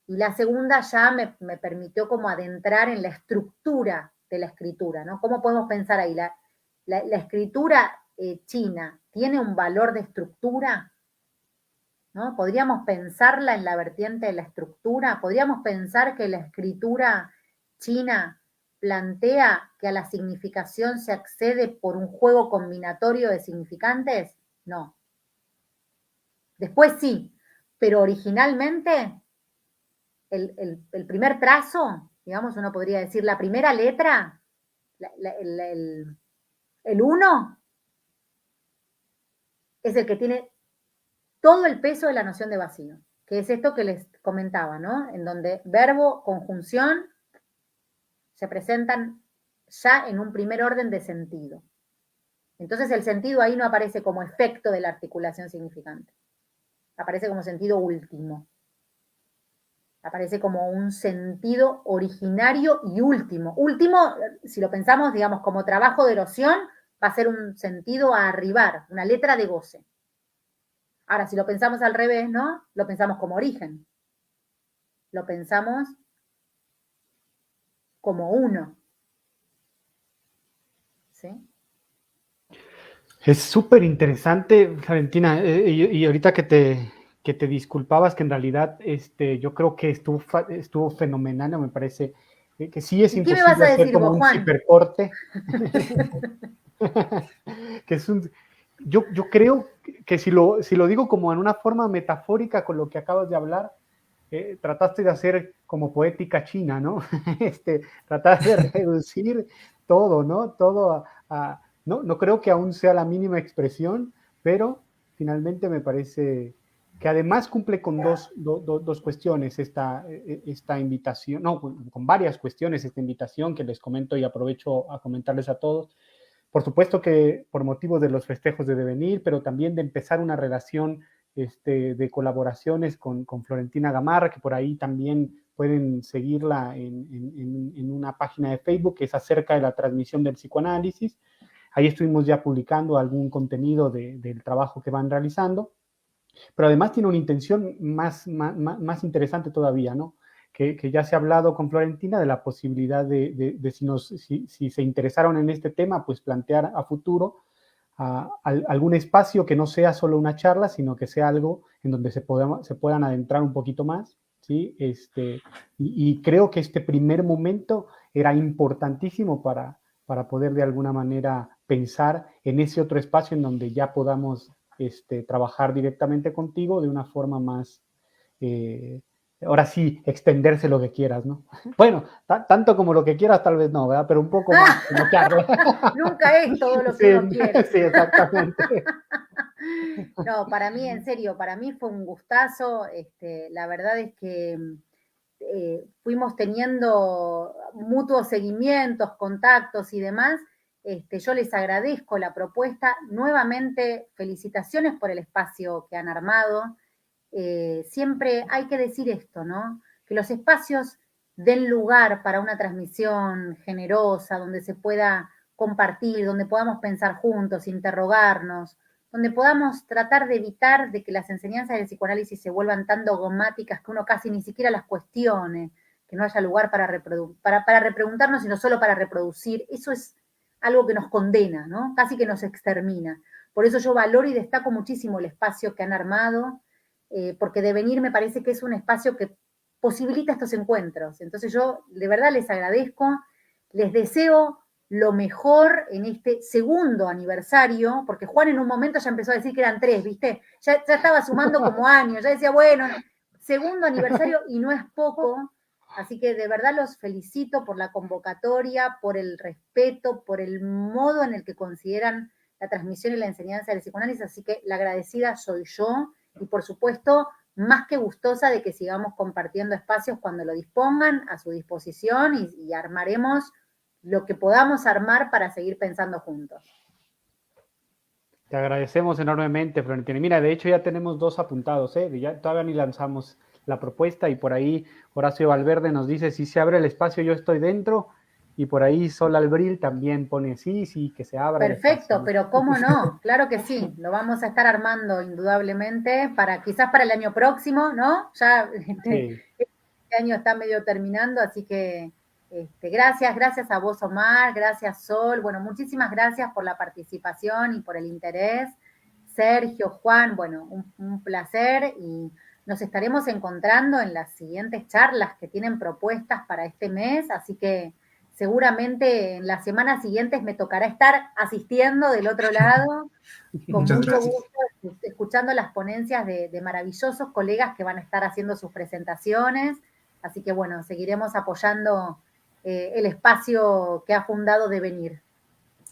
y la segunda ya me permitió como adentrar en la estructura de la escritura, ¿no? ¿Cómo podemos pensar ahí? La escritura china tiene un valor de estructura, ¿no? ¿Podríamos pensarla en la vertiente de la estructura? ¿Podríamos pensar que la escritura china plantea que a la significación se accede por un juego combinatorio de significantes? No. Después sí, pero originalmente el primer trazo, digamos, uno podría decir, la primera letra, el 1, es el que tiene todo el peso de la noción de vacío, que es esto que les comentaba, ¿no? En donde verbo, conjunción, se presentan ya en un primer orden de sentido. Entonces el sentido ahí no aparece como efecto de la articulación significante, aparece como sentido último. Aparece como un sentido originario y último. Último, si lo pensamos, digamos, como trabajo de erosión, va a ser un sentido a arribar, una letra de goce. Ahora, si lo pensamos al revés, ¿no? Lo pensamos como origen. Lo pensamos como uno. ¿Sí? Es súper interesante, Valentina, y ahorita que te disculpabas, que en realidad yo creo que estuvo fenomenal, me parece que sí es ¿Y qué me vas imposible a hacer decir como vos, un Juan? cibercorte, que es yo creo que si lo digo como en una forma metafórica con lo que acabas de hablar, trataste de hacer como poética china, ¿no? Tratar de reducir todo, ¿no? Todo no creo que aún sea la mínima expresión, pero finalmente me parece que además cumple con dos cuestiones esta invitación, no, con varias cuestiones esta invitación que les comento y aprovecho a comentarles a todos. Por supuesto que por motivos de los festejos de devenir, pero también de empezar una relación de colaboraciones con Florentina Gamarra, que por ahí también pueden seguirla en una página de Facebook que es acerca de la transmisión del psicoanálisis. Ahí estuvimos ya publicando algún contenido del trabajo que van realizando, pero además tiene una intención más interesante todavía, ¿no? Que ya se ha hablado con Florentina de la posibilidad de si se interesaron en este tema, pues plantear a futuro algún espacio que no sea solo una charla, sino que sea algo en donde se puedan adentrar un poquito más, ¿sí? Y creo que este primer momento era importantísimo para poder de alguna manera pensar en ese otro espacio en donde ya podamos trabajar directamente contigo de una forma más, ahora sí, extenderse lo que quieras, ¿no? Bueno, tanto como lo que quieras tal vez no, ¿verdad? Pero un poco más como charla. Nunca es todo lo que Sí, uno quiere. sí, exactamente. No, para mí, en serio, para mí fue un gustazo. La verdad es que fuimos teniendo mutuos seguimientos, contactos y demás. Yo les agradezco la propuesta. Nuevamente, felicitaciones por el espacio que han armado. siempre hay que decir esto, ¿no? Que los espacios den lugar para una transmisión generosa, donde se pueda compartir, donde podamos pensar juntos, interrogarnos, donde podamos tratar de evitar de que las enseñanzas del psicoanálisis se vuelvan tan dogmáticas que uno casi ni siquiera las cuestione, que no haya lugar para repreguntarnos, sino solo para reproducir. Eso es algo que nos condena, ¿no? Casi que nos extermina. Por eso yo valoro y destaco muchísimo el espacio que han armado, porque Devenir me parece que es un espacio que posibilita estos encuentros. Entonces yo de verdad les agradezco, les deseo lo mejor en este segundo aniversario, porque Juan en un momento ya empezó a decir que eran 3, ¿viste? Ya estaba sumando como años, ya decía, bueno, segundo aniversario y no es poco, así que de verdad los felicito por la convocatoria, por el respeto, por el modo en el que consideran la transmisión y la enseñanza del psicoanálisis, así que la agradecida soy yo y por supuesto más que gustosa de que sigamos compartiendo espacios cuando lo dispongan a su disposición y armaremos lo que podamos armar para seguir pensando juntos. Te agradecemos enormemente, Florentina. Mira, de hecho ya tenemos 2 apuntados, ya todavía ni lanzamos la propuesta y por ahí Horacio Valverde nos dice, si se abre el espacio yo estoy dentro, y por ahí Sol Albril también pone sí, que se abra. Perfecto, pero cómo no, claro que sí, lo vamos a estar armando indudablemente, quizás para el año próximo, ¿no? Ya este año está medio terminando, así que gracias a vos, Omar, gracias, Sol, bueno, muchísimas gracias por la participación y por el interés. Sergio, Juan, bueno, un placer y nos estaremos encontrando en las siguientes charlas que tienen propuestas para este mes, así que seguramente en las semanas siguientes me tocará estar asistiendo del otro lado, con mucho gusto, escuchando las ponencias de maravillosos colegas que van a estar haciendo sus presentaciones. Así que bueno, seguiremos apoyando el espacio que ha fundado Devenir.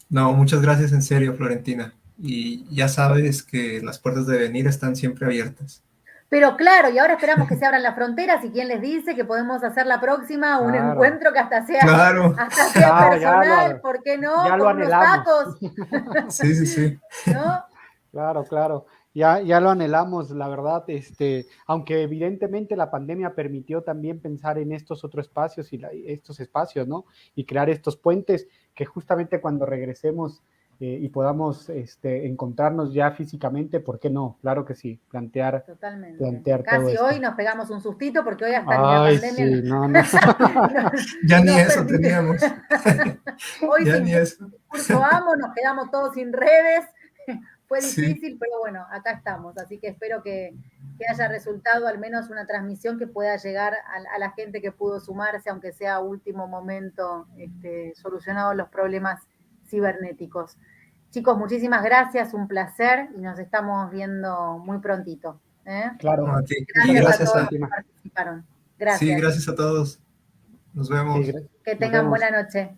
No, muchas gracias en serio, Florentina. Y ya sabes que las puertas de Devenir están siempre abiertas. Pero claro, y ahora esperamos que se abran las fronteras y quién les dice que podemos hacer la próxima un encuentro que hasta sea, personal, ¿por qué no? Ya con unos tacos. Sí. ¿No? Claro. Ya lo anhelamos, la verdad, aunque evidentemente la pandemia permitió también pensar en estos otros espacios y estos espacios, ¿no? Y crear estos puentes que justamente cuando regresemos y podamos encontrarnos ya físicamente, ¿por qué no? Claro que sí, plantear Casi todo hoy nos pegamos un sustito porque hoy hasta ni la pandemia. Sí, no. Ya ni eso teníamos. Hoy ya ni eso. Curso amo, nos quedamos todos sin redes. Fue difícil, pero bueno, acá estamos. Así que espero que haya resultado al menos una transmisión que pueda llegar a la gente que pudo sumarse, aunque sea a último momento, solucionados los problemas cibernéticos. Chicos, muchísimas gracias, un placer y nos estamos viendo muy prontito. Claro. Gracias a todos que participaron. Gracias. Sí, gracias a todos. Nos vemos. Que tengan buena noche.